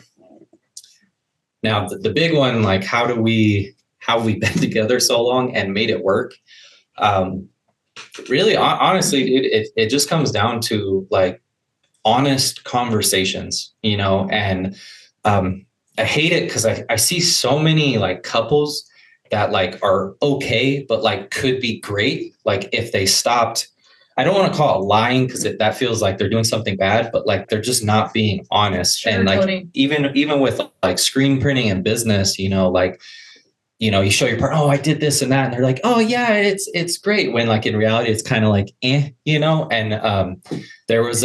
the big one, like how we've been together so long and made it work. Really, honestly, it just comes down to like honest conversations, and I hate it because I see so many like couples that like are okay, but like could be great. Like if they stopped, I don't want to call it lying because that feels like they're doing something bad, but like they're just not being honest. And like even with like screen printing and business, like, you show your partner, oh, I did this and that. And they're like, oh yeah, it's great. When like in reality, it's kind of like, and there was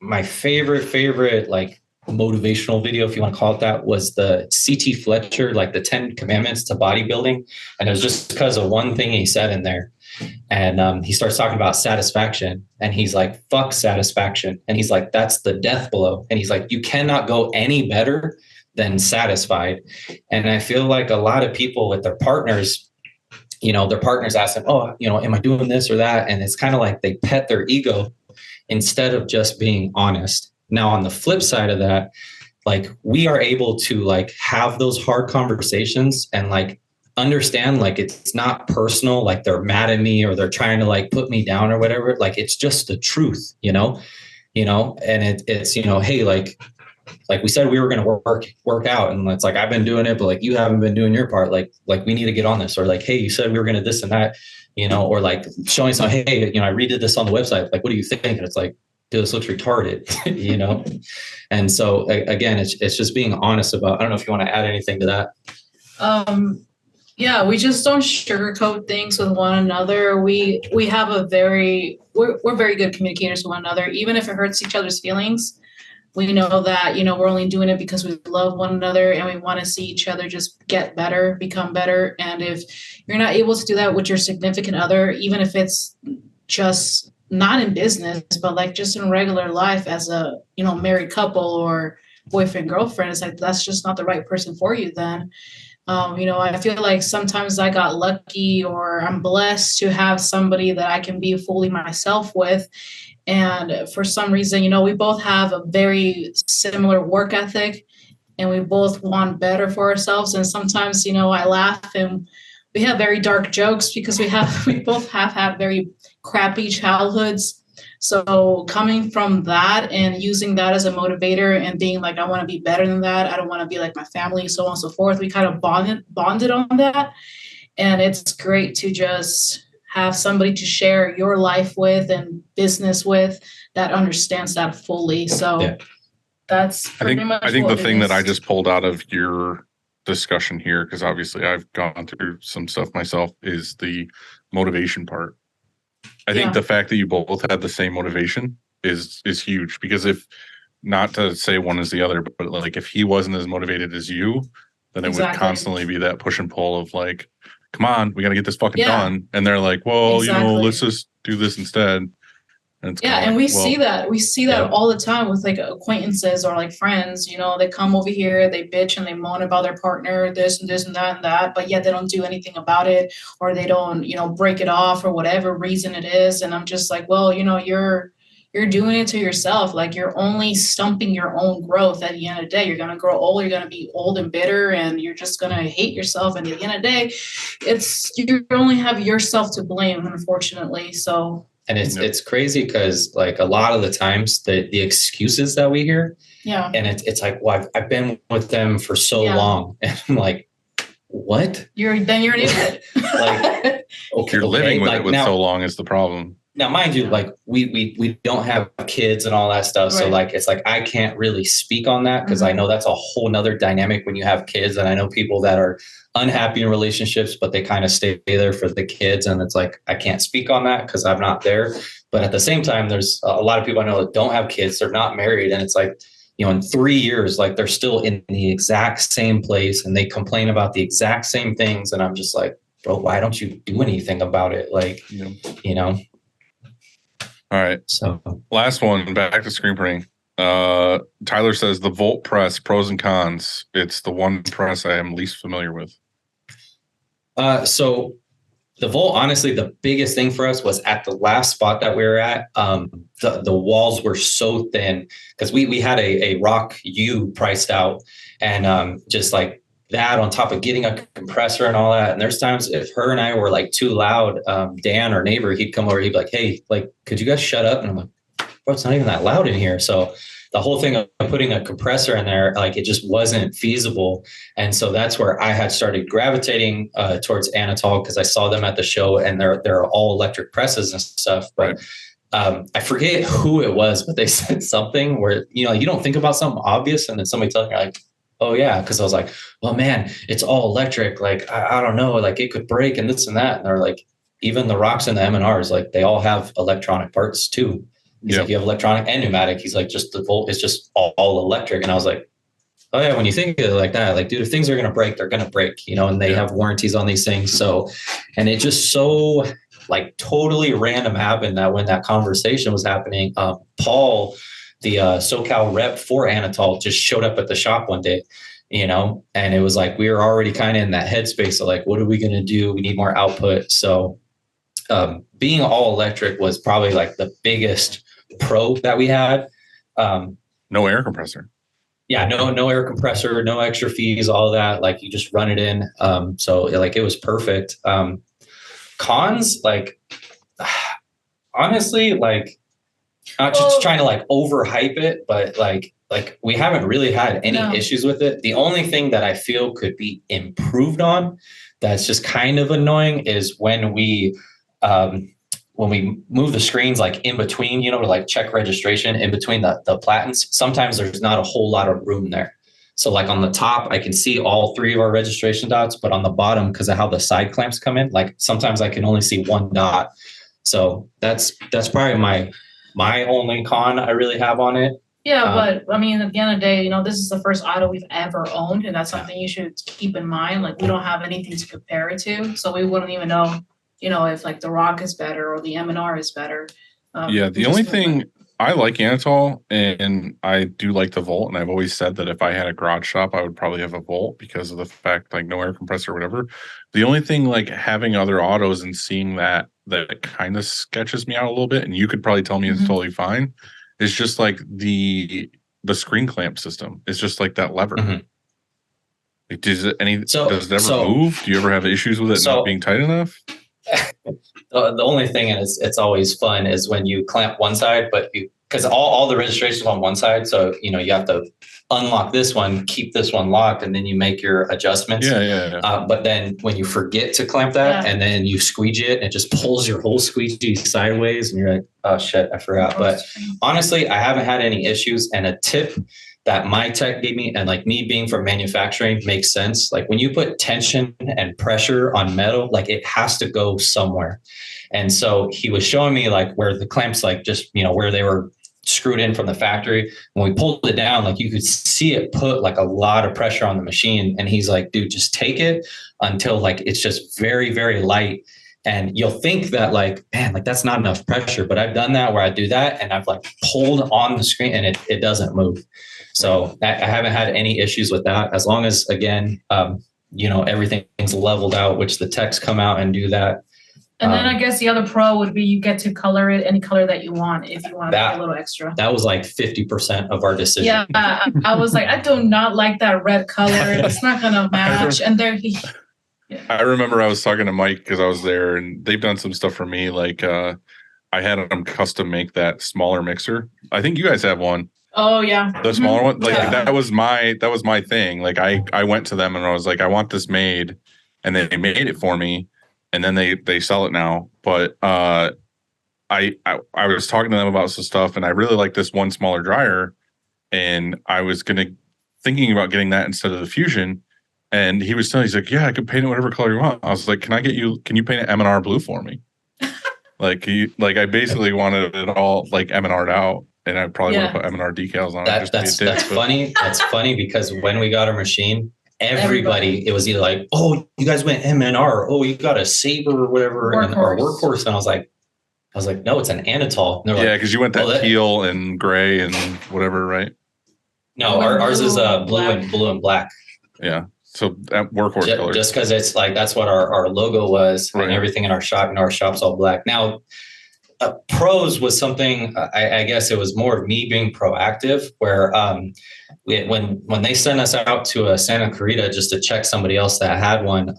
my favorite, like motivational video, if you want to call it that, was the CT Fletcher, like the 10 commandments to bodybuilding. And it was just because of one thing he said in there. And he starts talking about satisfaction and he's like, fuck satisfaction. And he's like, that's the death blow. And he's like, you cannot go any better than satisfied. And I feel like a lot of people with their partners, their partners ask them, oh, am I doing this or that? And it's kind of like they pet their ego instead of just being honest. Now, on the flip side of that, like we are able to like have those hard conversations and like understand like it's not personal, like they're mad at me or they're trying to like put me down or whatever. Like it's just the truth, and it's, hey, like we said, we were going to work out, and it's like, I've been doing it, but like, you haven't been doing your part. Like we need to get on this, or like, hey, you said we were going to this and that, or like showing some, hey, I redid this on the website. Like, what do you think? And it's like, dude, this looks retarded, And so again, it's just being honest about, I don't know if you want to add anything to that. Yeah, we just don't sugarcoat things with one another. We have we're very good communicators with one another, even if it hurts each other's feelings. We know that, we're only doing it because we love one another and we want to see each other just get better, become better. And if you're not able to do that with your significant other, even if it's just not in business, but like just in regular life as a, married couple or boyfriend, girlfriend, it's like, that's just not the right person for you then. I feel like sometimes I got lucky or I'm blessed to have somebody that I can be fully myself with. And for some reason, we both have a very similar work ethic and we both want better for ourselves. And sometimes, I laugh and we have very dark jokes because we both have had very crappy childhoods. So coming from that and using that as a motivator and being like, I want to be better than that. I don't want to be like my family, so on and so forth. We kind of bonded on that. And it's great to just have somebody to share your life with and business with that understands that fully. So that's pretty much I think the thing that I just pulled out of your discussion here, because obviously I've gone through some stuff myself, is the motivation part. I think the fact that you both had the same motivation is huge, because if, not to say one is the other, but like if he wasn't as motivated as you, then it would constantly be that push and pull of like, come on, we got to get this fucking done. And they're like, well, let's just do this instead. And we see that all the time with like acquaintances or like friends, they come over here, they bitch and they moan about their partner, this and this and that, but yet they don't do anything about it, or they don't, break it off for whatever reason it is. And I'm just like, well, you're doing it to yourself. Like you're only stumping your own growth. At the end of the day, you're going to grow old. You're going to be old and bitter, and you're just going to hate yourself. And at the end of the day, you only have yourself to blame, unfortunately. So. And it's crazy because like a lot of the times the excuses that we hear, and it's like, well, I've been with them for so long, and I'm like, what? You're an idiot. Like, you're living with it with so long is the problem. now, mind you, like we don't have kids and all that stuff. So Right. like, it's like, I can't really speak on that because I know that's a whole nother dynamic when you have kids. And I know people that are unhappy in relationships, but they kind of stay there for the kids. And it's like, I can't speak on that because I'm not there. But at the same time, there's a lot of people I know that don't have kids. They're not married. And it's like, you know, in 3 years, like they're still in the exact same place and they complain about the exact same things. And I'm just like, bro, why don't you do anything about it? Like, you know? All right. So last one, back to screen printing. Tyler says the Volt press, pros and cons. It's the one press I am least familiar with. So the Volt, honestly, the biggest thing for us was at the last spot that we were at. The walls were so thin because we had a Rock U priced out, and just like that on top of getting a compressor and all that. And there's times if her and I were like too loud, Dan, our neighbor, he'd come over, he'd be like, hey, like, could you guys shut up? And I'm like, bro, it's not even that loud in here. So the whole thing of putting a compressor in there, like it just wasn't feasible. And so that's where I had started gravitating towards Anatol because I saw them at the show and they're all electric presses and stuff. But I forget who it was, but they said something where, you know, you don't think about something obvious and then somebody tells you like, oh yeah. Cause I was like, well, man, it's all electric. Like, I don't know, like it could break and this and that. And they're like, even the Rocks and the M&Rs, like they all have electronic parts too. He's like, you have electronic and pneumatic. He's like, just the Volt is just all electric. And I was like, oh yeah, when you think of it like that, like, dude, if things are going to break, they're going to break, you know, and they have warranties on these things. So, and it just so like totally random happened that when that conversation was happening, Paul, the SoCal rep for Anatol, just showed up at the shop one day, you know, and it was like, we were already kind of in that headspace of like, what are we going to do? We need more output. So being all electric was probably like the biggest pro that we had. No air compressor. Yeah, no air compressor, no extra fees, all of that. Like you just run it in. So like it was perfect. Cons, like honestly, like not just trying to like overhype it, but like we haven't really had any issues with it. The only thing that I feel could be improved on that's just kind of annoying is when we move the screens like in between, you know, to like check registration in between the platens, sometimes there's not a whole lot of room there. So like on the top, I can see all three of our registration dots, but on the bottom, because of how the side clamps come in, like sometimes I can only see one dot. So that's probably my only con I really have on it. Yeah, but I mean, at the end of the day, you know, this is the first auto we've ever owned, and that's something you should keep in mind. Like we don't have anything to compare it to, so we wouldn't even know, you know, if like the Rock is better or the M&R is better. Yeah, the only thing I like Anatol and I do like the Volt, and I've always said that if I had a garage shop, I would probably have a Volt because of the fact like no air compressor or whatever. The only thing like having other autos and seeing that kind of sketches me out a little bit, and you could probably tell me it's totally fine. It's just like the screen clamp system. It's just like that lever. Like, does it ever move? Do you ever have issues with it not being tight enough? The only thing is it's always fun is when you clamp one side, but because all the registration's on one side, so you know you have to unlock this one, keep this one locked, and then you make your adjustments. Yeah. But then when you forget to clamp that, and then you squeegee it, and it just pulls your whole squeegee sideways, and you're like, oh shit, I forgot. But honestly, I haven't had any issues. And a tip that my tech gave me, and like me being from manufacturing makes sense. Like when you put tension and pressure on metal, like it has to go somewhere. And so he was showing me like where the clamps, like just, you know, where they were screwed in from the factory. When we pulled it down, like you could see it put like a lot of pressure on the machine. And he's like, dude, just take it until like it's just very, very light. And you'll think that like, man, like that's not enough pressure. But I've done that where I do that and I've like pulled on the screen and it doesn't move. So I haven't had any issues with that. As long as, again, you know, everything's leveled out, which the techs come out and do that. And then I guess the other pro would be you get to color it any color that you want if you want to pay a little extra. That was like 50% of our decision. Yeah, I was like, I do not like that red color. It's not going to match. And there he... Yeah. I remember I was talking to Mike because I was there and they've done some stuff for me. Like I had them custom make that smaller mixer. I think you guys have one. Oh yeah. The smaller one. Like that was my thing. Like I went to them and I was like, I want this made, and they made it for me, and then they sell it now. But I I was talking to them about some stuff, and I really like this one smaller dryer, and I was thinking about getting that instead of the Fusion. And he was telling, he's like, yeah, I could paint it whatever color you want. I was like, can you paint it M&R blue for me? Like I basically wanted it all like M&R'd out, and I probably would have put M&R decals on it. That's funny. That's funny because when we got our machine, everybody, it was either like, oh, you guys went M&R, oh, you got a Saber or whatever, or Workhorse. And I was like, no, it's an Anatol. Yeah, because you went that teal and gray and whatever, right? No, ours is blue and black. Yeah. So that Workhorse color. Just because it's like that's what our logo was, right. And everything in our shop. And our shop's all black. Now, pros was something. I guess it was more of me being proactive. Where when they sent us out to a Santa Clarita just to check somebody else that had one,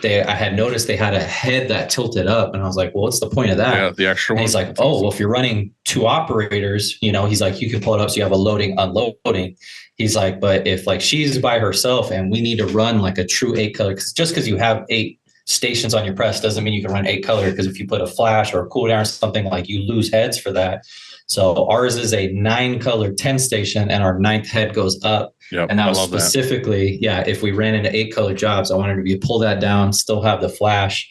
I had noticed they had a head that tilted up, and I was like, well, what's the point of that? Yeah, the extra one. And he's like, oh, well, if you're running 2 operators, he's like, you can pull it up so you have a loading, unloading. He's like, but if like she's by herself and we need to run like a true 8 color, just because you have 8 stations on your press doesn't mean you can run 8 color, because if you put a flash or a cool down or something, like you lose heads for that. So ours is a 9 color 10 station, and our 9th head goes up. Yep, and that was specifically, if we ran into 8 color jobs, I wanted to be pull that down, still have the flash.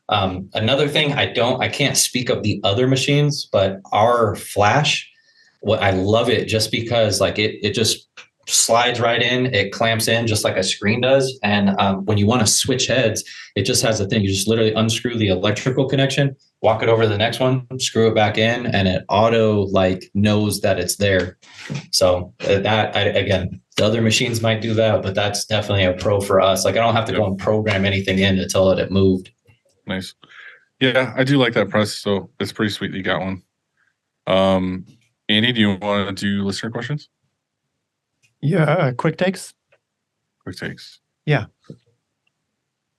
Another thing, I can't speak of the other machines, but our flash, I love it just because like it just slides right in, it clamps in just like a screen does. And when you want to switch heads, it just has a thing. You just literally unscrew the electrical connection, walk it over to the next one, screw it back in, and it auto like knows that it's there. So again, the other machines might do that, but that's definitely a pro for us. Like I don't have to go and program anything in to tell it moved. Nice. Yeah, I do like that press. So it's pretty sweet that you got one. Andy, do you want to do listener questions? Yeah, quick takes. Quick takes. Yeah.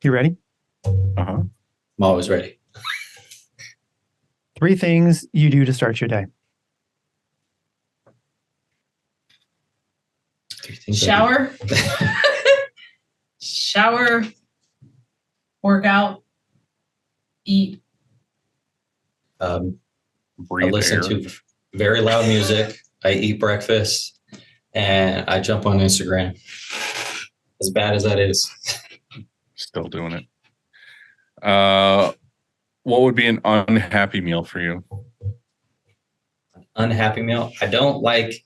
You ready? Uh-huh. I'm always ready. 3 things you do to start your day. Shower. Shower. Workout. Eat. I listen to very loud music. I eat breakfast. And I jump on Instagram. As bad as that is. Still doing it. What would be an unhappy meal for you? Unhappy meal? I don't like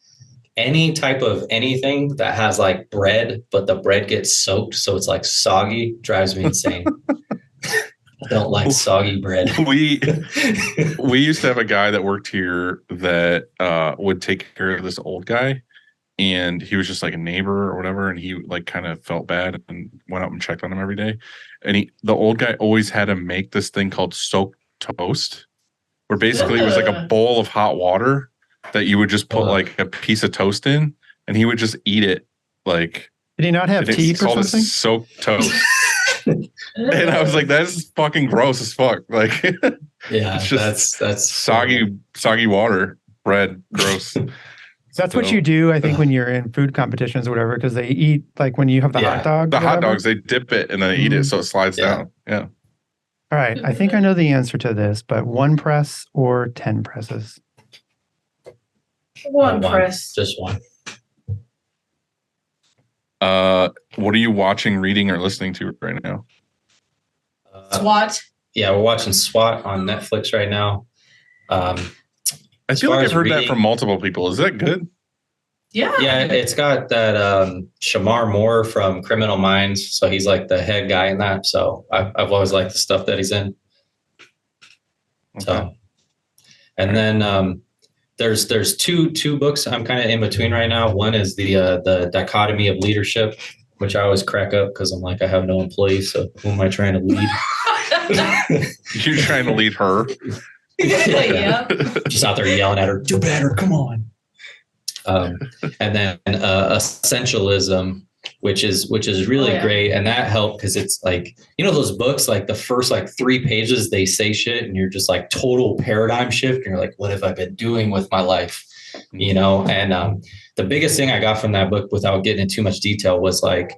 any type of anything that has like bread, but the bread gets soaked, so it's like soggy. Drives me insane. I don't like soggy bread. We used to have a guy that worked here that would take care of this old guy. And he was just like a neighbor or whatever, and he like kind of felt bad and went up and checked on him every day. And the old guy always had to make this thing called soaked toast, where basically it was like a bowl of hot water that you would just put like a piece of toast in, and he would just eat it. Like, did he not have teeth or something? Soaked toast. And I was like, that's fucking gross as fuck. Like, yeah, it's just that's soggy water, bread, gross. That's what you do, I think, when you're in food competitions or whatever, because they eat, like when you have the hot dog. The hot dogs, they dip it and then they eat it so it slides down. Yeah. All right. I think I know the answer to this, but 1 press or 10 presses? 1 press. Just 1. What are you watching, reading, or listening to right now? SWAT. Yeah, we're watching SWAT on Netflix right now. I feel like I've heard that from multiple people. Is that good? Yeah. Yeah, it's got that Shamar Moore from Criminal Minds. So he's like the head guy in that. So I've always liked the stuff that he's in. Okay. So, and then there's two books I'm kind of in between right now. One is the Dichotomy of Leadership, which I always crack up because I'm like, I have no employees. So who am I trying to lead? You're trying to lead her. Yeah. Just out there yelling at her, do better, come on. And then Essentialism, which is really great, and that helped because it's like, those books, like the first like 3 pages they say shit and you're just like total paradigm shift and you're like, what have I been doing with my life? And the biggest thing I got from that book, without getting into too much detail, was like,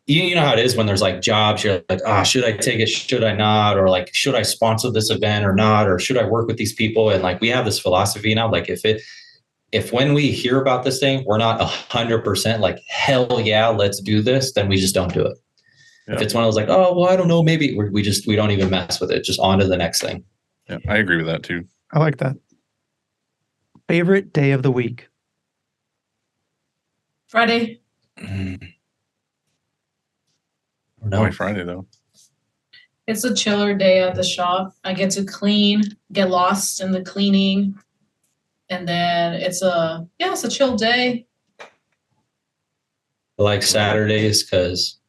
you know how it is when there's like jobs, you're like, should I take it? Should I not? Or like, should I sponsor this event or not? Or should I work with these people? And like, we have this philosophy now, like if when we hear about this thing, we're not 100% like, hell yeah, let's do this, then we just don't do it. Yeah. If it's one of those like, oh, well, I don't know, maybe we don't even mess with it. Just on to the next thing. Yeah, I agree with that too. I like that. Favorite day of the week? Friday. No. Why Friday though? It's a chiller day at the shop. I get to clean, get lost in the cleaning. And then it's a chill day. I like Saturdays because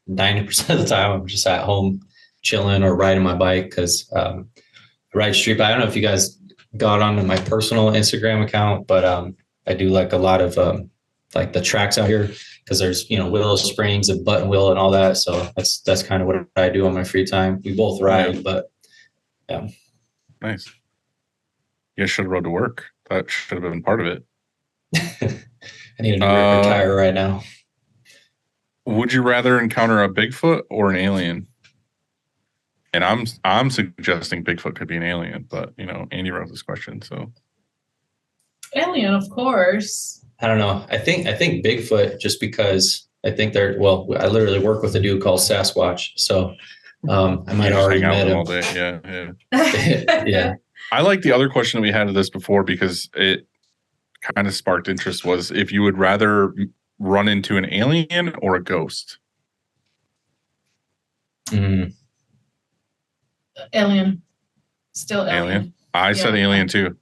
90% of the time I'm just at home chilling or riding my bike because I ride street bike. I don't know if you guys got onto my personal Instagram account, but I do like a lot of like the tracks out here because there's, Willow Springs and Buttonwillow and all that. So that's kind of what I do on my free time. We both ride, but yeah. Nice. You guys should have rode to work. That should have been part of it. I need to retire right now. Would you rather encounter a Bigfoot or an alien? And I'm suggesting Bigfoot could be an alien, but Andy wrote this question, so alien, of course. I don't know. I think Bigfoot just because I think I literally work with a dude called Sasquatch, so I might already met him all day. Yeah. Yeah. I like the other question that we had of this before because it kind of sparked interest was if you would rather run into an alien or a ghost. Alien. Still alien. I said alien too.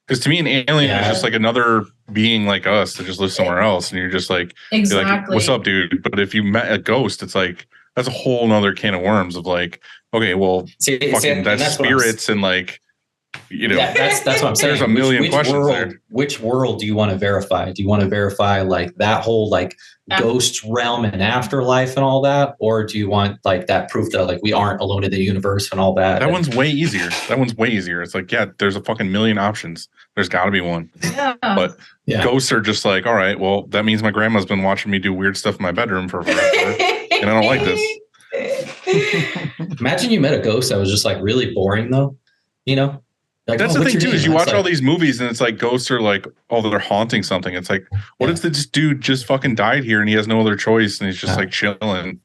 Because to me, an alien is just like another being like us that just lives somewhere else. And you're just like, exactly. You're like, what's up, dude? But if you met a ghost, it's like, that's a whole nother can of worms of like, okay, well, that's spirits and like, that's what I'm saying. There's a million questions there. Which world do you want to verify? Do you want to verify like that whole like ghost realm and afterlife and all that, or do you want like that proof that like we aren't alone in the universe and all that? That one's way easier. It's like, there's a fucking million options. There's got to be one. Yeah. But ghosts are just like, all right, well, that means my grandma's been watching me do weird stuff in my bedroom for forever, and I don't like this. Imagine you met a ghost that was just like really boring though, Like, that's the thing too, is you watch all these movies and it's like ghosts are like, they're haunting something. It's like, what if this dude just fucking died here and he has no other choice and he's just like chilling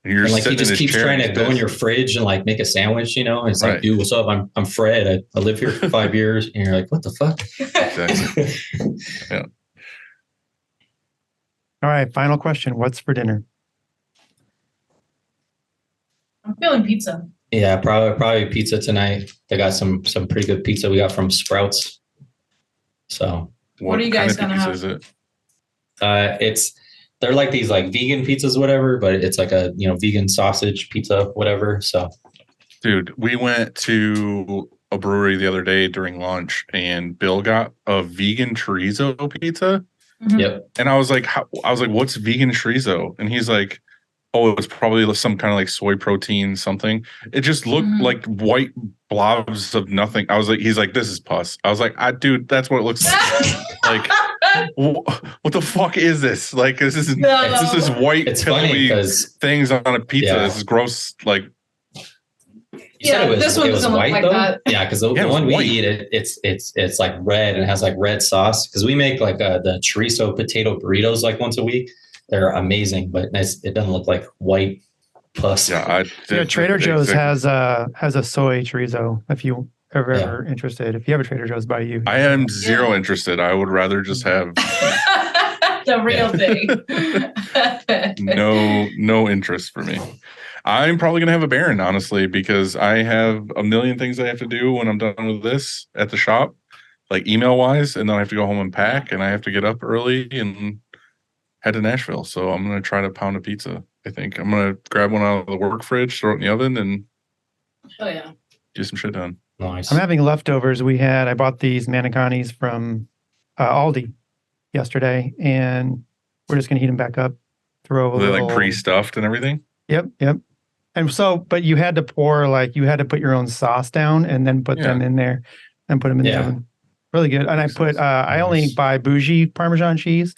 and you're like sitting he just in his keeps chair trying to go in your fridge and like make a sandwich, and it's like, dude, what's up? I'm Fred. I live here for 5 years, and you're like, what the fuck? Exactly. Yeah. All right, final question. What's for dinner? I'm feeling pizza. Yeah, probably pizza tonight. They got some pretty good pizza we got from Sprouts. So what are you guys gonna have? Is it? They're like these like vegan pizzas, whatever, but it's like a vegan sausage pizza, whatever. So, dude, we went to a brewery the other day during lunch, and Bill got a vegan chorizo pizza. Mm-hmm. Yep. And I was like, what's vegan chorizo? And he's like, oh, it was probably some kind of like soy protein something. It just looked like white blobs of nothing. He's like, this is pus. I was like, dude, that's what it looks like. What the fuck is this? Like, this is white. It's funny because things on a pizza. This is gross. Like, this one doesn't look like that. Yeah, because the one we eat, it's like red and has like red sauce. Because we make like the chorizo potato burritos like once a week. They're amazing, but it doesn't look like white pus. Trader Joe's has a soy chorizo. If you are ever interested, if you have a Trader Joe's by you, I am zero interested. I would rather just have the real thing. No interest for me. I'm probably gonna have a Baron, honestly, because I have a million things I have to do when I'm done with this at the shop, like email wise, and then I have to go home and pack, and I have to get up early and head to Nashville. So I'm going to try to pound a pizza. I think I'm going to grab one out of the work fridge, throw it in the oven, and do some shit done. Nice. I'm having leftovers. I bought these maniconis from Aldi yesterday, and we're just going to heat them back up. They're like pre-stuffed and everything? Yep. And so, but you had to put your own sauce down and then put them in there and put them in the oven. Really good. And I only buy bougie Parmesan cheese.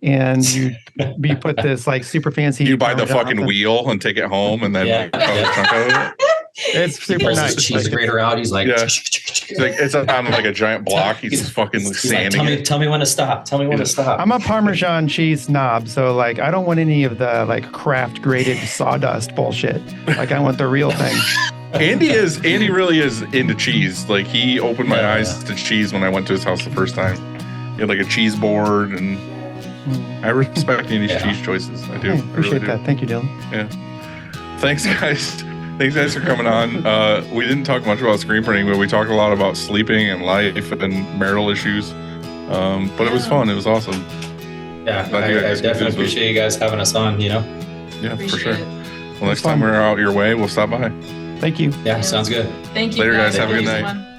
and you put this like super fancy. You buy the Parmesan fucking on it. wheel and take it home, and then Yeah. like, cut a chunk out of it. It's super Pulls nice. his cheese grater out. He's like, Yeah. It's on like a giant block. He's fucking he's like, sanding it. tell me when to stop. Tell me when to stop. I'm a Parmesan cheese snob, so like I don't want any of the like craft grated sawdust bullshit. Like I want the real thing. Andy really is into cheese. Like he opened my Yeah. eyes to cheese when I went to his house the first time. He had like a cheese board, and I respect Andy's Yeah. cheese choices. I do. Hey, I appreciate really do. that. Thank you, Dylan. Thanks, guys. Thanks, guys, for coming on. We didn't talk much about screen printing, but we talked a lot about sleeping and life and marital issues. But it was fun. It was awesome. Yeah, Glad you I guys could definitely do this. appreciate you guys having us on. Yeah, for Appreciate sure. it. Well, next time we're out your way, we'll stop by. Thank you. Yeah, sounds good. Thank you. Later, guys. Thank Have a good you so night. much.